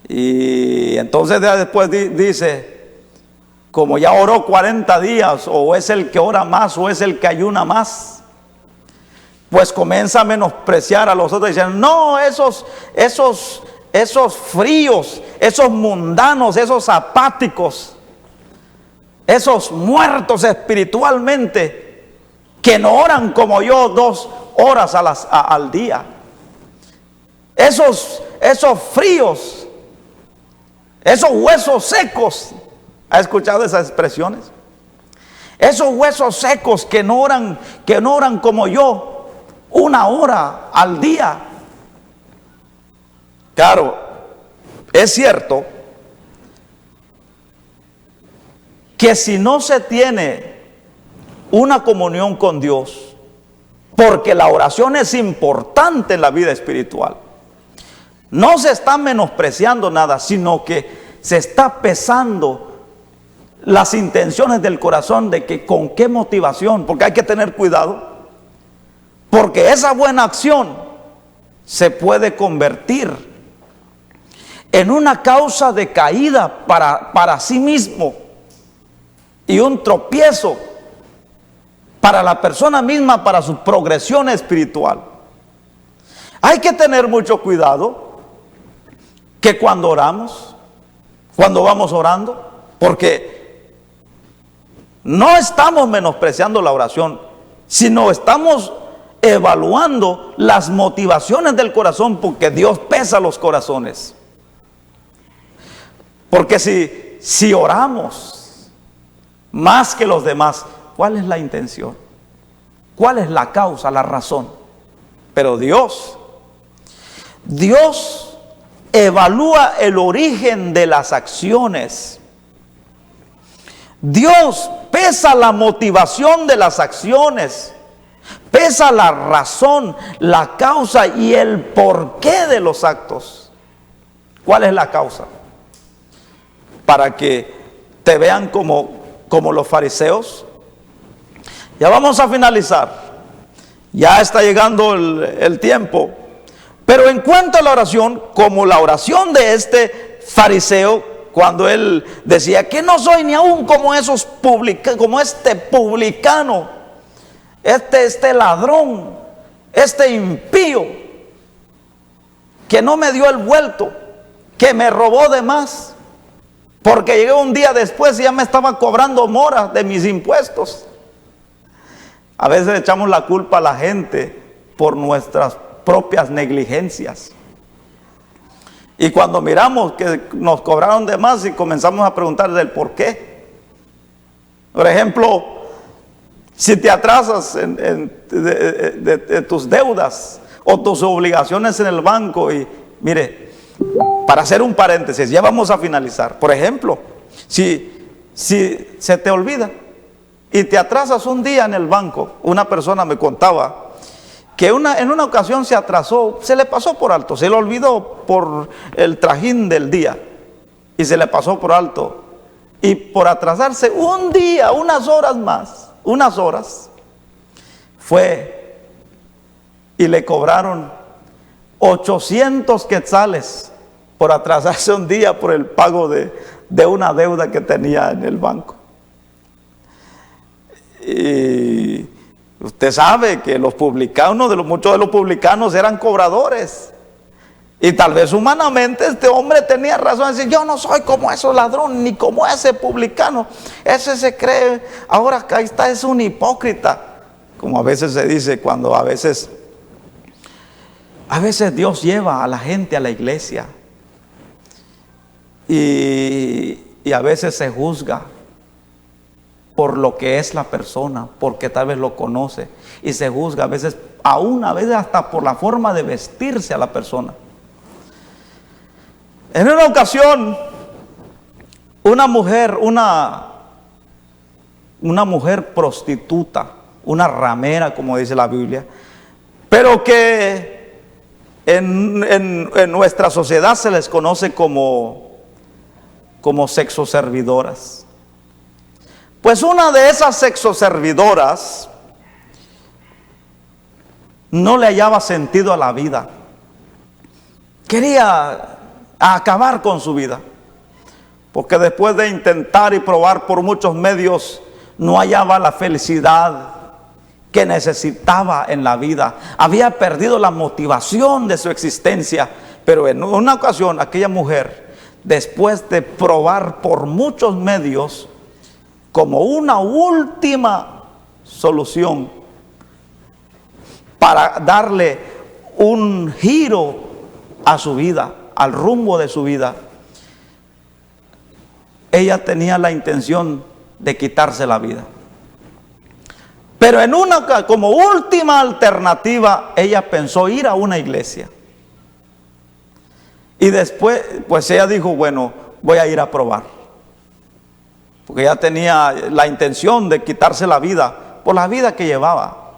Y entonces después dice: como ya oró 40 días, o es el que ora más, o es el que ayuna más, pues comienza a menospreciar a los otros, diciendo: no, esos fríos, esos mundanos, esos apáticos, esos muertos espiritualmente, que no oran como yo 2 horas al día, esos fríos, esos huesos secos. ¿Ha escuchado esas expresiones? Esos huesos secos que no oran como yo 1 hora al día. Claro, es cierto que si no se tiene una comunión con Dios, porque la oración es importante en la vida espiritual, no se está menospreciando nada, sino que se está pesando las intenciones del corazón, de que con qué motivación, porque hay que tener cuidado, porque esa buena acción se puede convertir en una causa de caída para sí mismo, y un tropiezo para la persona misma, para su progresión espiritual. Hay que tener mucho cuidado que cuando oramos, cuando vamos orando, porque no estamos menospreciando la oración, sino estamos evaluando las motivaciones del corazón, porque Dios pesa los corazones. Porque si oramos más que los demás, ¿cuál es la intención? ¿Cuál es la causa, la razón? Pero Dios evalúa el origen de las acciones. Dios pesa la motivación de las acciones, pesa la razón, la causa y el porqué de los actos. ¿Cuál es la causa? Para que te vean como los fariseos. Ya vamos a finalizar, ya está llegando el tiempo. Pero en cuanto a la oración, como la oración de este fariseo, cuando él decía que no soy ni aún como como este publicano, este ladrón, este impío, que no me dio el vuelto, que me robó de más, porque llegué un día después y ya me estaba cobrando mora de mis impuestos. A veces echamos la culpa a la gente por nuestras propias negligencias. Y cuando miramos que nos cobraron de más y comenzamos a preguntar del por qué. Por ejemplo, si te atrasas de tus deudas o tus obligaciones en el banco, y mire, para hacer un paréntesis, ya vamos a finalizar. Por ejemplo, si se te olvida y te atrasas un día en el banco, una persona me contaba que en una ocasión se atrasó, se le pasó por alto, se le olvidó por el trajín del día y se le pasó por alto, y por atrasarse un día, unas horas, fue y le cobraron 800 quetzales por atrasarse un día por el pago de una deuda que tenía en el banco. Y usted sabe que muchos de los publicanos eran cobradores. Y tal vez humanamente este hombre tenía razón de decir: yo no soy como esos ladrones, ni como ese publicano. Ese se cree, ahora acá está, es un hipócrita. como a veces se dice, cuando a veces Dios lleva a la gente a la iglesia y a veces se juzga por lo que es la persona, porque tal vez lo conoce, y se juzga a veces hasta por la forma de vestirse a la persona. En una ocasión, una mujer prostituta, una ramera, como dice la Biblia, pero que en nuestra sociedad se les conoce como sexoservidoras. Pues una de esas sexoservidoras no le hallaba sentido a la vida. Quería acabar con su vida, porque después de intentar y probar por muchos medios, no hallaba la felicidad que necesitaba en la vida. Había perdido la motivación de su existencia. Pero en una ocasión, aquella mujer, después de probar por muchos medios, como una última solución para darle un giro a su vida, al rumbo de su vida, ella tenía la intención de quitarse la vida. Pero como última alternativa, ella pensó ir a una iglesia. Y después, pues ella dijo, bueno, voy a ir a probar. Porque ella tenía la intención de quitarse la vida por la vida que llevaba.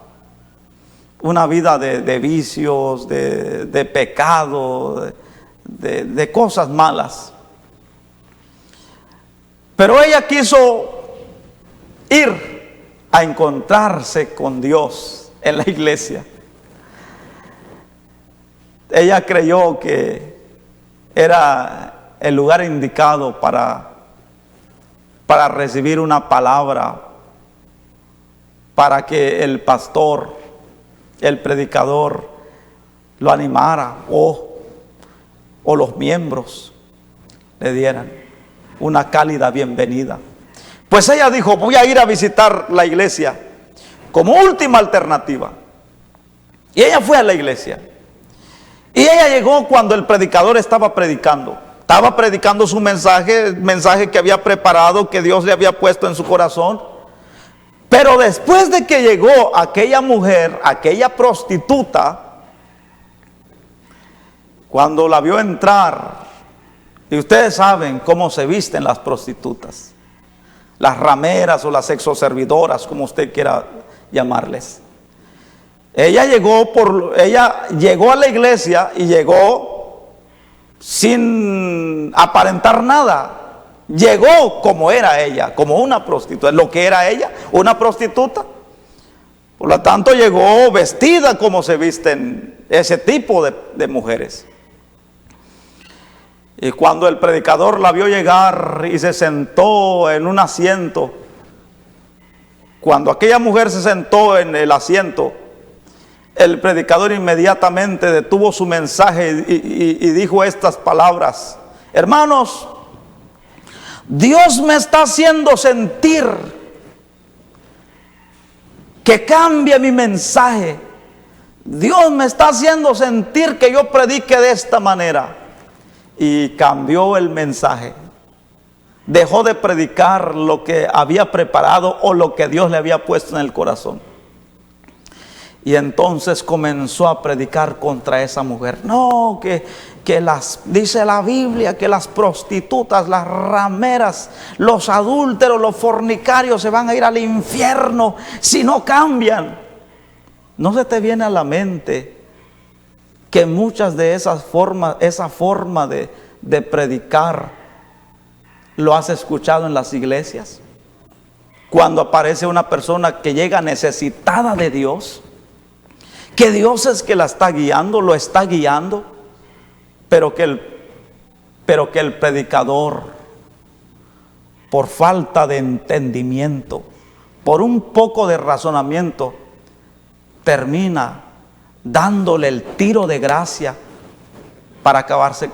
Una vida de vicios, de pecado, de cosas malas. Pero ella quiso ir a encontrarse con Dios en la iglesia. Ella creyó que era el lugar indicado para recibir una palabra, para que el pastor, el predicador, lo animara o los miembros le dieran una cálida bienvenida. Pues ella dijo, voy a ir a visitar la iglesia como última alternativa. Y ella fue a la iglesia. Y ella llegó cuando el predicador estaba predicando. Estaba predicando su mensaje, el mensaje que había preparado, que Dios le había puesto en su corazón. Pero después de que llegó aquella mujer, aquella prostituta, cuando la vio entrar, y ustedes saben cómo se visten las prostitutas, las rameras o las sexoservidoras, como usted quiera llamarles. Ella llegó a la iglesia y llegó sin aparentar nada. Llegó como era ella, como una prostituta, lo que era ella, una prostituta. Por lo tanto, llegó vestida como se visten ese tipo de mujeres. Y cuando el predicador la vio llegar y se sentó en un asiento, cuando aquella mujer se sentó en el asiento, el predicador inmediatamente detuvo su mensaje y dijo estas palabras: hermanos, Dios me está haciendo sentir que cambie mi mensaje. Dios me está haciendo sentir que yo predique de esta manera. Y cambió el mensaje. Dejó de predicar lo que había preparado o lo que Dios le había puesto en el corazón. Y entonces comenzó a predicar contra esa mujer. No, dice la Biblia que las prostitutas, las rameras, los adúlteros, los fornicarios se van a ir al infierno si no cambian. ¿No se te viene a la mente que muchas de esa forma de predicar lo has escuchado en las iglesias? Cuando aparece una persona que llega necesitada de Dios, que Dios es que la está guiando, lo está guiando, pero que el predicador, por falta de entendimiento, por un poco de razonamiento, termina dándole el tiro de gracia para acabarse.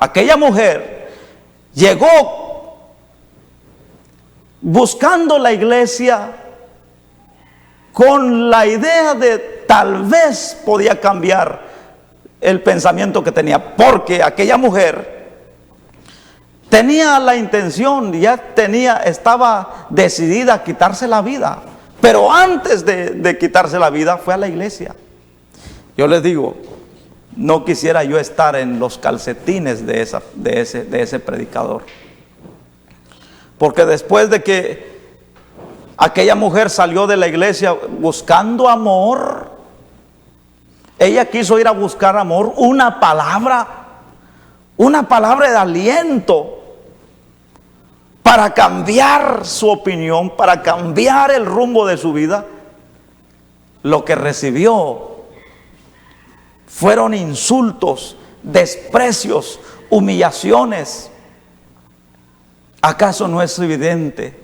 Aquella mujer llegó buscando la iglesia con la idea de tal vez podía cambiar el pensamiento que tenía, porque aquella mujer tenía la intención, estaba decidida a quitarse la vida, pero antes de quitarse la vida fue a la iglesia. Yo les digo, no quisiera yo estar en los calcetines de ese predicador, porque después de que aquella mujer salió de la iglesia buscando amor, ella quiso ir a buscar amor, una palabra de aliento para cambiar su opinión, para cambiar el rumbo de su vida. Lo que recibió fueron insultos, desprecios, humillaciones. ¿Acaso no es evidente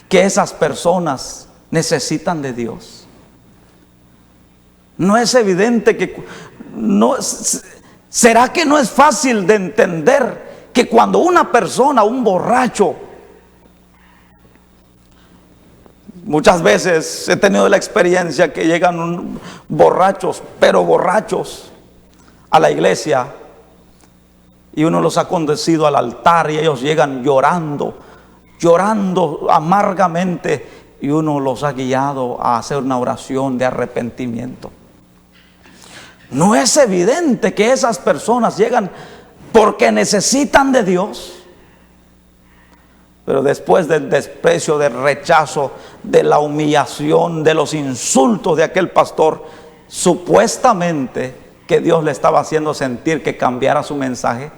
que esas personas necesitan de Dios? ¿No es evidente que será que no es fácil de entender que cuando una persona, un borracho, muchas veces he tenido la experiencia que llegan borrachos, pero borrachos, a la iglesia, y uno los ha conducido al altar y ellos llegan llorando amargamente, y uno los ha guiado a hacer una oración de arrepentimiento? ¿No es evidente que esas personas llegan porque necesitan de Dios? Pero después del desprecio, del rechazo, de la humillación, de los insultos de aquel pastor, supuestamente que Dios le estaba haciendo sentir que cambiara su mensaje,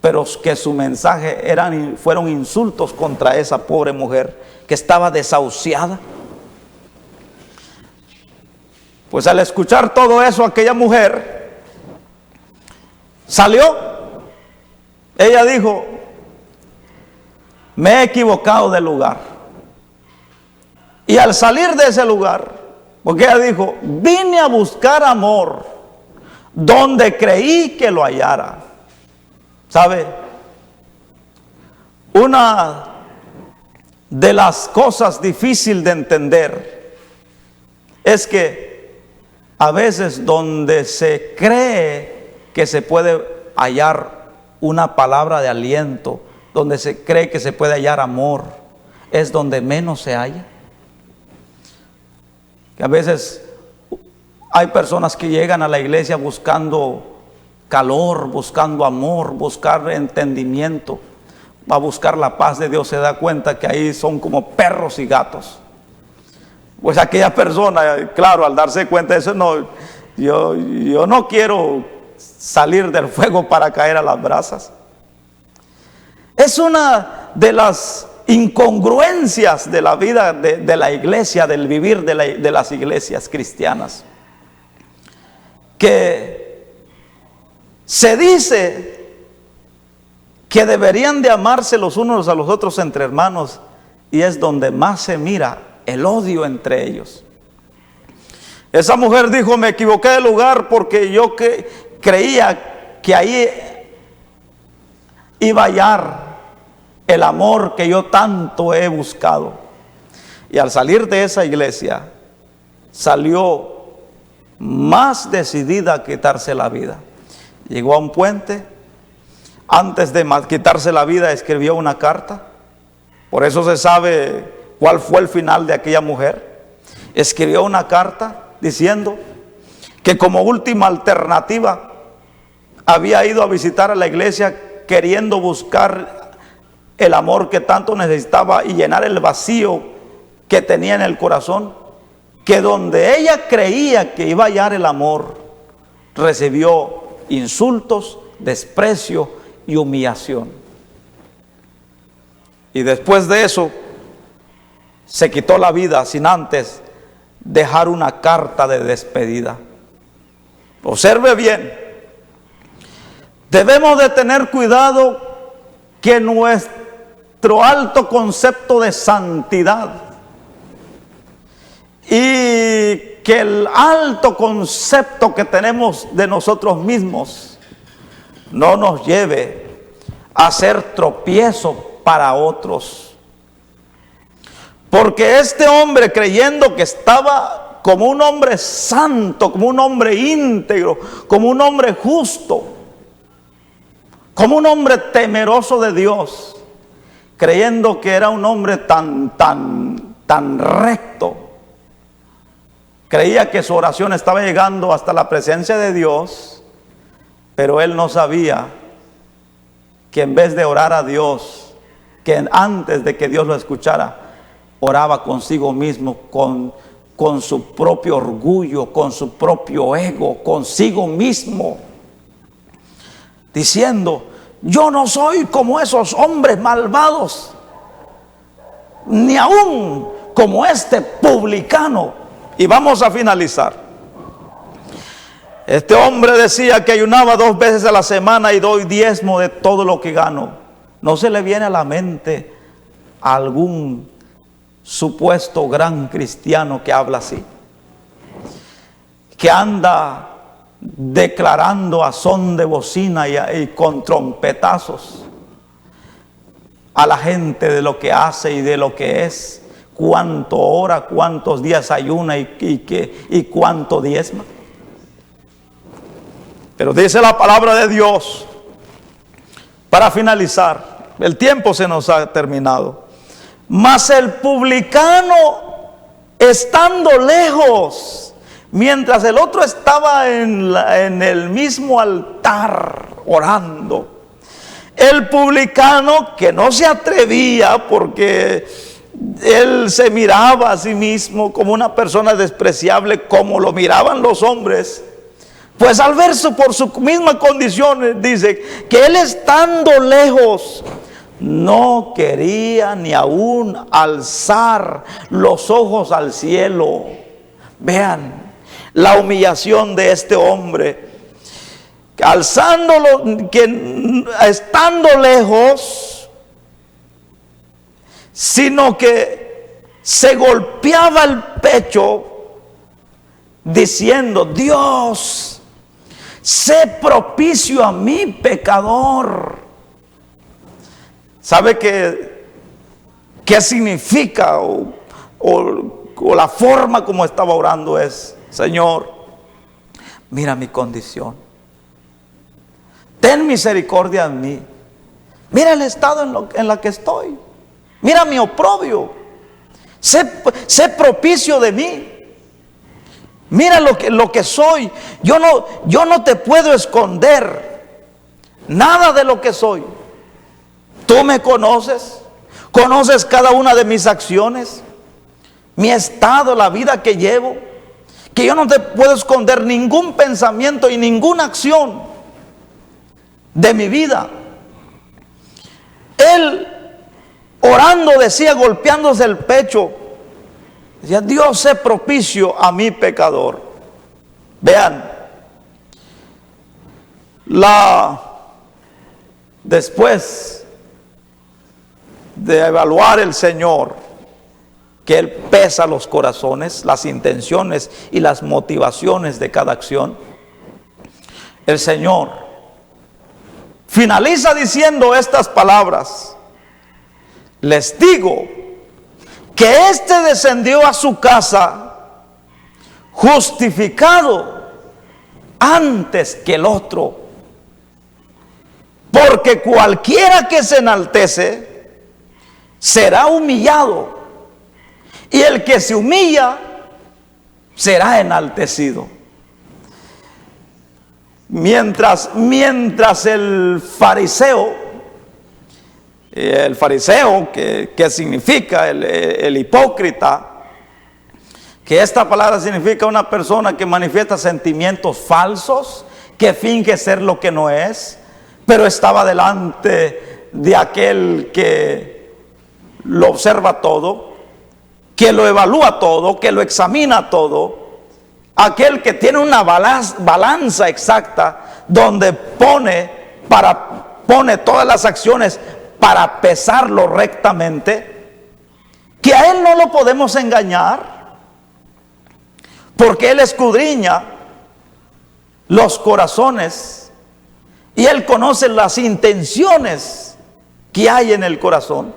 pero que su mensaje fueron insultos contra esa pobre mujer que estaba desahuciada. Pues al escuchar todo eso, aquella mujer salió. Ella dijo: me he equivocado de lugar. Y al salir de ese lugar, porque ella dijo: vine a buscar amor donde creí que lo hallara. ¿Sabe? Una de las cosas difíciles de entender es que a veces donde se cree que se puede hallar una palabra de aliento, donde se cree que se puede hallar amor, es donde menos se halla. Que a veces hay personas que llegan a la iglesia buscando calor, buscando amor, buscar entendimiento, a buscar la paz de Dios. Se da cuenta que ahí son como perros y gatos. Pues aquella persona, claro, al darse cuenta de eso, yo no quiero salir del fuego para caer a las brasas. Es una de las incongruencias de la vida de la iglesia, del vivir de las iglesias cristianas, que se dice que deberían de amarse los unos a los otros entre hermanos, y es donde más se mira el odio entre ellos. Esa mujer dijo: me equivoqué de lugar porque yo creía que ahí iba a hallar el amor que yo tanto he buscado. Y al salir de esa iglesia, salió más decidida a quitarse la vida. Llegó a un puente, antes de quitarse la vida escribió una carta. Por eso se sabe cuál fue el final de aquella mujer. Escribió una carta diciendo que como última alternativa había ido a visitar a la iglesia queriendo buscar el amor que tanto necesitaba y llenar el vacío que tenía en el corazón, que donde ella creía que iba a hallar el amor, recibió insultos, desprecio y humillación. Y después de eso se quitó la vida sin antes dejar una carta de despedida. Observe bien, debemos de tener cuidado que nuestro alto concepto de santidad y que el alto concepto que tenemos de nosotros mismos no nos lleve a ser tropiezo para otros. Porque este hombre, creyendo que estaba como un hombre santo, como un hombre íntegro, como un hombre justo, como un hombre temeroso de Dios, creyendo que era un hombre tan recto, creía que su oración estaba llegando hasta la presencia de Dios, pero él no sabía que en vez de orar a Dios, que antes de que Dios lo escuchara, oraba consigo mismo, con su propio orgullo, con su propio ego, consigo mismo, diciendo: yo no soy como esos hombres malvados, ni aún como este publicano. Y vamos a finalizar. Este hombre decía que ayunaba 2 veces a la semana y doy diezmo de todo lo que gano. ¿No se le viene a la mente a algún supuesto gran cristiano que habla así? Que anda declarando a son de bocina y con trompetazos a la gente de lo que hace y de lo que es, cuánto ora, cuántos días ayuna y cuánto diezma. Pero dice la palabra de Dios, para finalizar, el tiempo se nos ha terminado: mas el publicano, estando lejos, mientras el otro estaba en el mismo altar orando, el publicano, que no se atrevía porque él se miraba a sí mismo como una persona despreciable, como lo miraban los hombres, pues al verse por su misma condición, dice que él, estando lejos, no quería ni aún alzar los ojos al cielo. Vean la humillación de este hombre, alzándolo, que estando lejos, sino que se golpeaba el pecho diciendo: Dios, sé propicio a mí, pecador. ¿Sabe qué significa o la forma como estaba orando? Es: Señor, mira mi condición, ten misericordia en mí, mira el estado en la que estoy, mira mi oprobio, sé propicio de mí. Mira lo que soy. Yo no te puedo esconder nada de lo que soy. Tú me conoces cada una de mis acciones, mi estado, la vida que llevo, que yo no te puedo esconder ningún pensamiento y ninguna acción de mi vida. Él, orando, decía, golpeándose el pecho, decía: Dios, sé propicio a mi pecador. Vean, después de evaluar el Señor, que Él pesa los corazones, las intenciones y las motivaciones de cada acción, el Señor finaliza diciendo estas palabras: les digo que éste descendió a su casa justificado antes que el otro, porque cualquiera que se enaltece será humillado, y el que se humilla será enaltecido. Mientras el fariseo, que significa el hipócrita, que esta palabra significa una persona que manifiesta sentimientos falsos, que finge ser lo que no es, pero estaba delante de aquel que lo observa todo, que lo evalúa todo, que lo examina todo, aquel que tiene una balanza exacta donde pone todas las acciones para pesarlo rectamente, que a él no lo podemos engañar, porque él escudriña los corazones y él conoce las intenciones que hay en el corazón.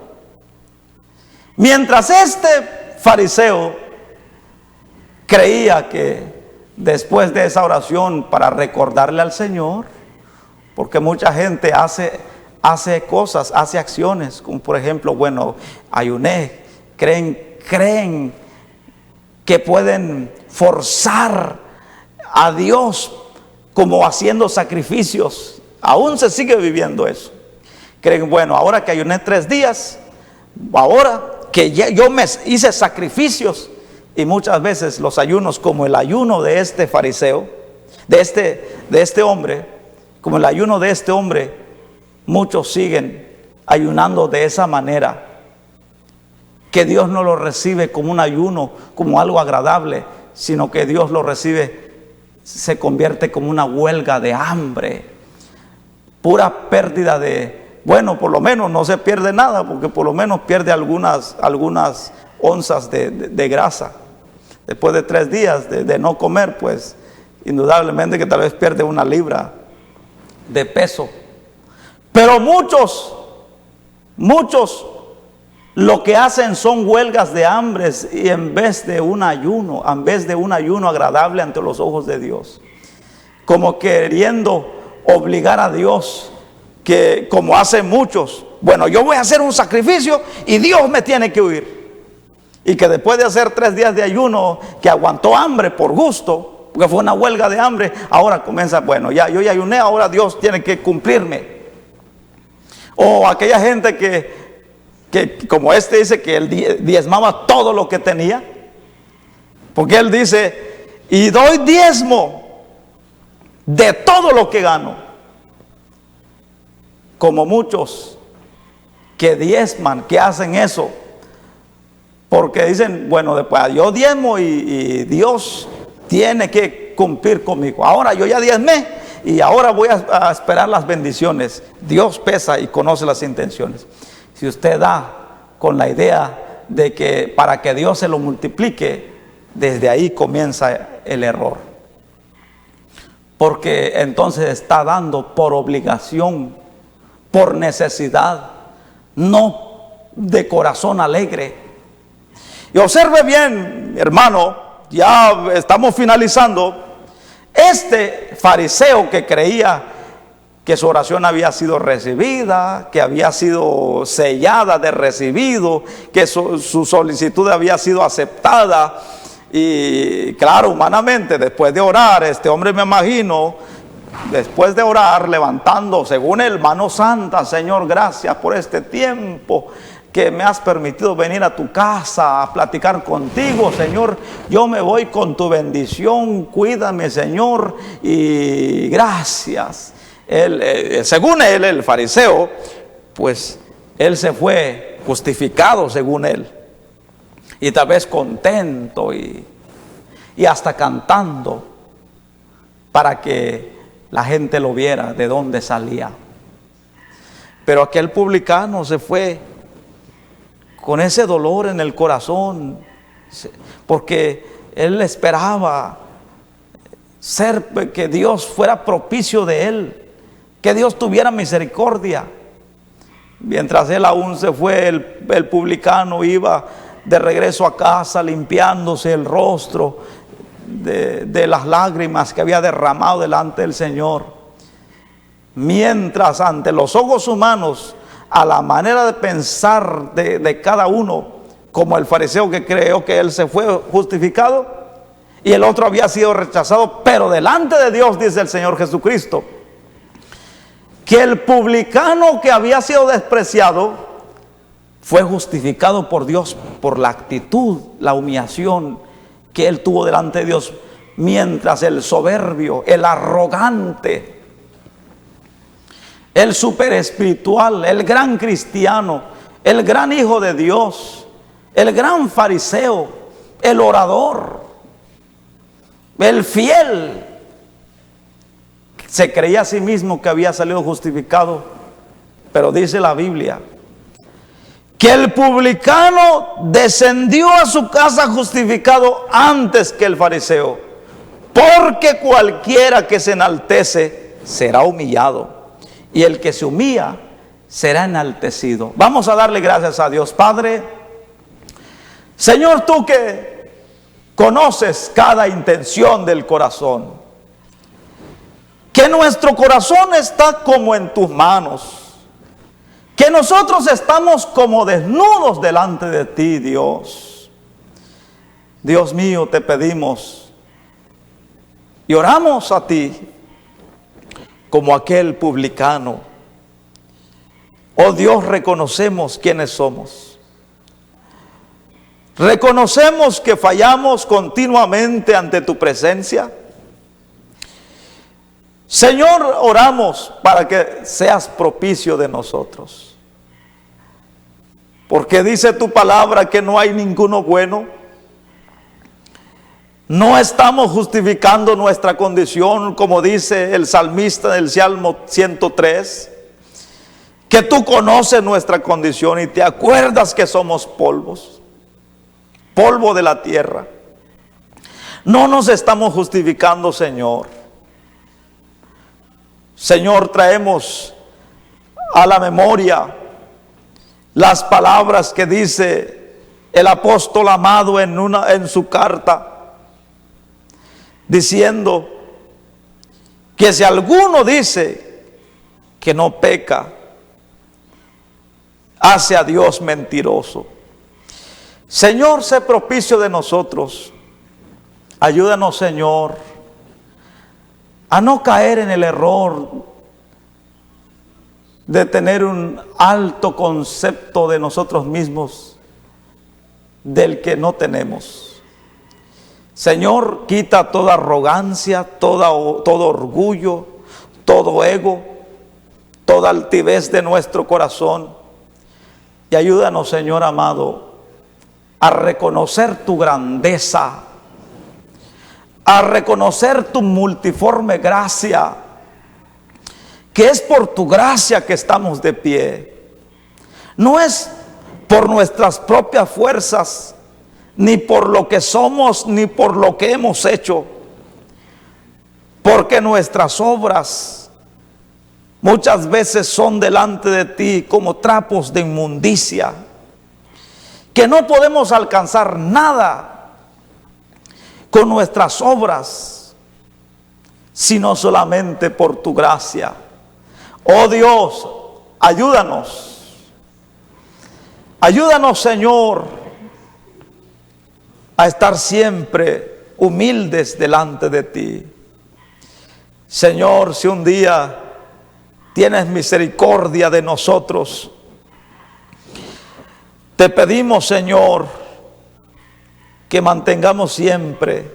Mientras este fariseo creía que después de esa oración para recordarle al Señor, porque mucha gente hace cosas, hace acciones, como por ejemplo, bueno, ayuné, creen que pueden forzar a Dios como haciendo sacrificios. Aún se sigue viviendo eso. Creen, bueno, ahora que ayuné 3 días, ahora que yo me hice sacrificios. Y muchas veces los ayunos, como el ayuno de este fariseo, de este hombre, como el ayuno de este hombre, muchos siguen ayunando de esa manera, que Dios no lo recibe como un ayuno, como algo agradable, sino que Dios lo recibe, se convierte como una huelga de hambre, pura pérdida de, bueno, por lo menos no se pierde nada, porque por lo menos pierde algunas onzas de grasa. Después de 3 días de no comer, pues indudablemente que tal vez pierde 1 libra de peso. Pero muchos lo que hacen son huelgas de hambre, y en vez de un ayuno agradable ante los ojos de Dios, como queriendo obligar a Dios, que como hacen muchos, bueno, yo voy a hacer un sacrificio y Dios me tiene que oír. Y que después de hacer 3 días de ayuno, que aguantó hambre por gusto, porque fue una huelga de hambre, ahora comienza, bueno, yo ya ayuné, ahora Dios tiene que cumplirme. O aquella gente que como dice que él diezmaba todo lo que tenía, porque él dice, y doy diezmo de todo lo que gano. Como muchos que diezman, que hacen eso, porque dicen, bueno, después yo diezmo y Dios tiene que cumplir conmigo. Ahora yo ya diezmé y ahora voy a esperar las bendiciones. Dios pesa y conoce las intenciones. Si usted da con la idea de que para que Dios se lo multiplique, desde ahí comienza el error. Porque entonces está dando por obligación, por necesidad, no de corazón alegre. Y observe bien, hermano, ya estamos finalizando. Este fariseo que creía que su oración había sido recibida, que había sido sellada de recibido, que su solicitud había sido aceptada. Y claro, humanamente, después de orar, este hombre, me imagino, después de orar, levantando, según él, mano santa, Señor, gracias por este tiempo que me has permitido venir a tu casa a platicar contigo, Señor. Yo me voy con tu bendición, cuídame, Señor, y gracias. Según él, el fariseo, pues él se fue justificado, según él, y tal vez contento y hasta cantando para que la gente lo viera de dónde salía. Pero aquel publicano se fue con ese dolor en el corazón, porque él esperaba que Dios fuera propicio de él, que Dios tuviera misericordia. Mientras él aún se fue, el publicano iba de regreso a casa limpiándose el rostro de las lágrimas que había derramado delante del Señor. Mientras ante los ojos humanos, a la manera de pensar de cada uno, como el fariseo que creyó que él se fue justificado y el otro había sido rechazado, pero delante de Dios, dice el Señor Jesucristo, que el publicano que había sido despreciado fue justificado por Dios por la actitud, la humillación que él tuvo delante de Dios, mientras el soberbio, el arrogante, el super espiritual, el gran cristiano, el gran hijo de Dios, el gran fariseo, el orador, el fiel, se creía a sí mismo que había salido justificado. Pero dice la Biblia que el publicano descendió a su casa justificado antes que el fariseo, porque cualquiera que se enaltece será humillado, y el que se humilla será enaltecido. Vamos a darle gracias a Dios. Padre, Señor, tú que conoces cada intención del corazón, que nuestro corazón está como en tus manos, que nosotros estamos como desnudos delante de ti, Dios. Dios mío, te pedimos y oramos a ti como aquel publicano. Oh Dios, reconocemos quiénes somos. Reconocemos que fallamos continuamente ante tu presencia. Señor, oramos para que seas propicio de nosotros. Porque dice tu palabra que no hay ninguno bueno. No estamos justificando nuestra condición, como dice el salmista del Salmo 103, que tú conoces nuestra condición y te acuerdas que somos polvos, polvo de la tierra. No nos estamos justificando, Señor. Señor, traemos a la memoria las palabras que dice el apóstol amado en su carta, diciendo que si alguno dice que no peca, hace a Dios mentiroso. Señor, sé propicio de nosotros. Ayúdanos, Señor, a no caer en el error de tener un alto concepto de nosotros mismos del que no tenemos. Señor, quita toda arrogancia, todo orgullo, todo ego, toda altivez de nuestro corazón. Y ayúdanos, Señor amado, a reconocer tu grandeza, a reconocer tu multiforme gracia, que es por tu gracia que estamos de pie. No es por nuestras propias fuerzas, ni por lo que somos, ni por lo que hemos hecho, porque nuestras obras muchas veces son delante de ti como trapos de inmundicia, que no podemos alcanzar nada con nuestras obras, sino solamente por tu gracia. Oh Dios, ayúdanos, Señor, a estar siempre humildes delante de ti. Señor, si un día tienes misericordia de nosotros, te pedimos, Señor, que mantengamos siempre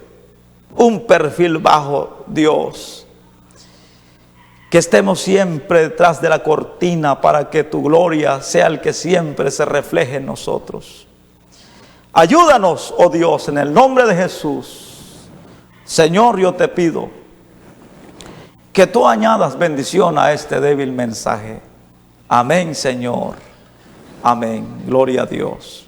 un perfil bajo, Dios, que estemos siempre detrás de la cortina para que tu gloria sea el que siempre se refleje en nosotros. Ayúdanos, oh Dios, en el nombre de Jesús. Señor, yo te pido que tú añadas bendición a este débil mensaje. Amén, Señor. Amén. Gloria a Dios.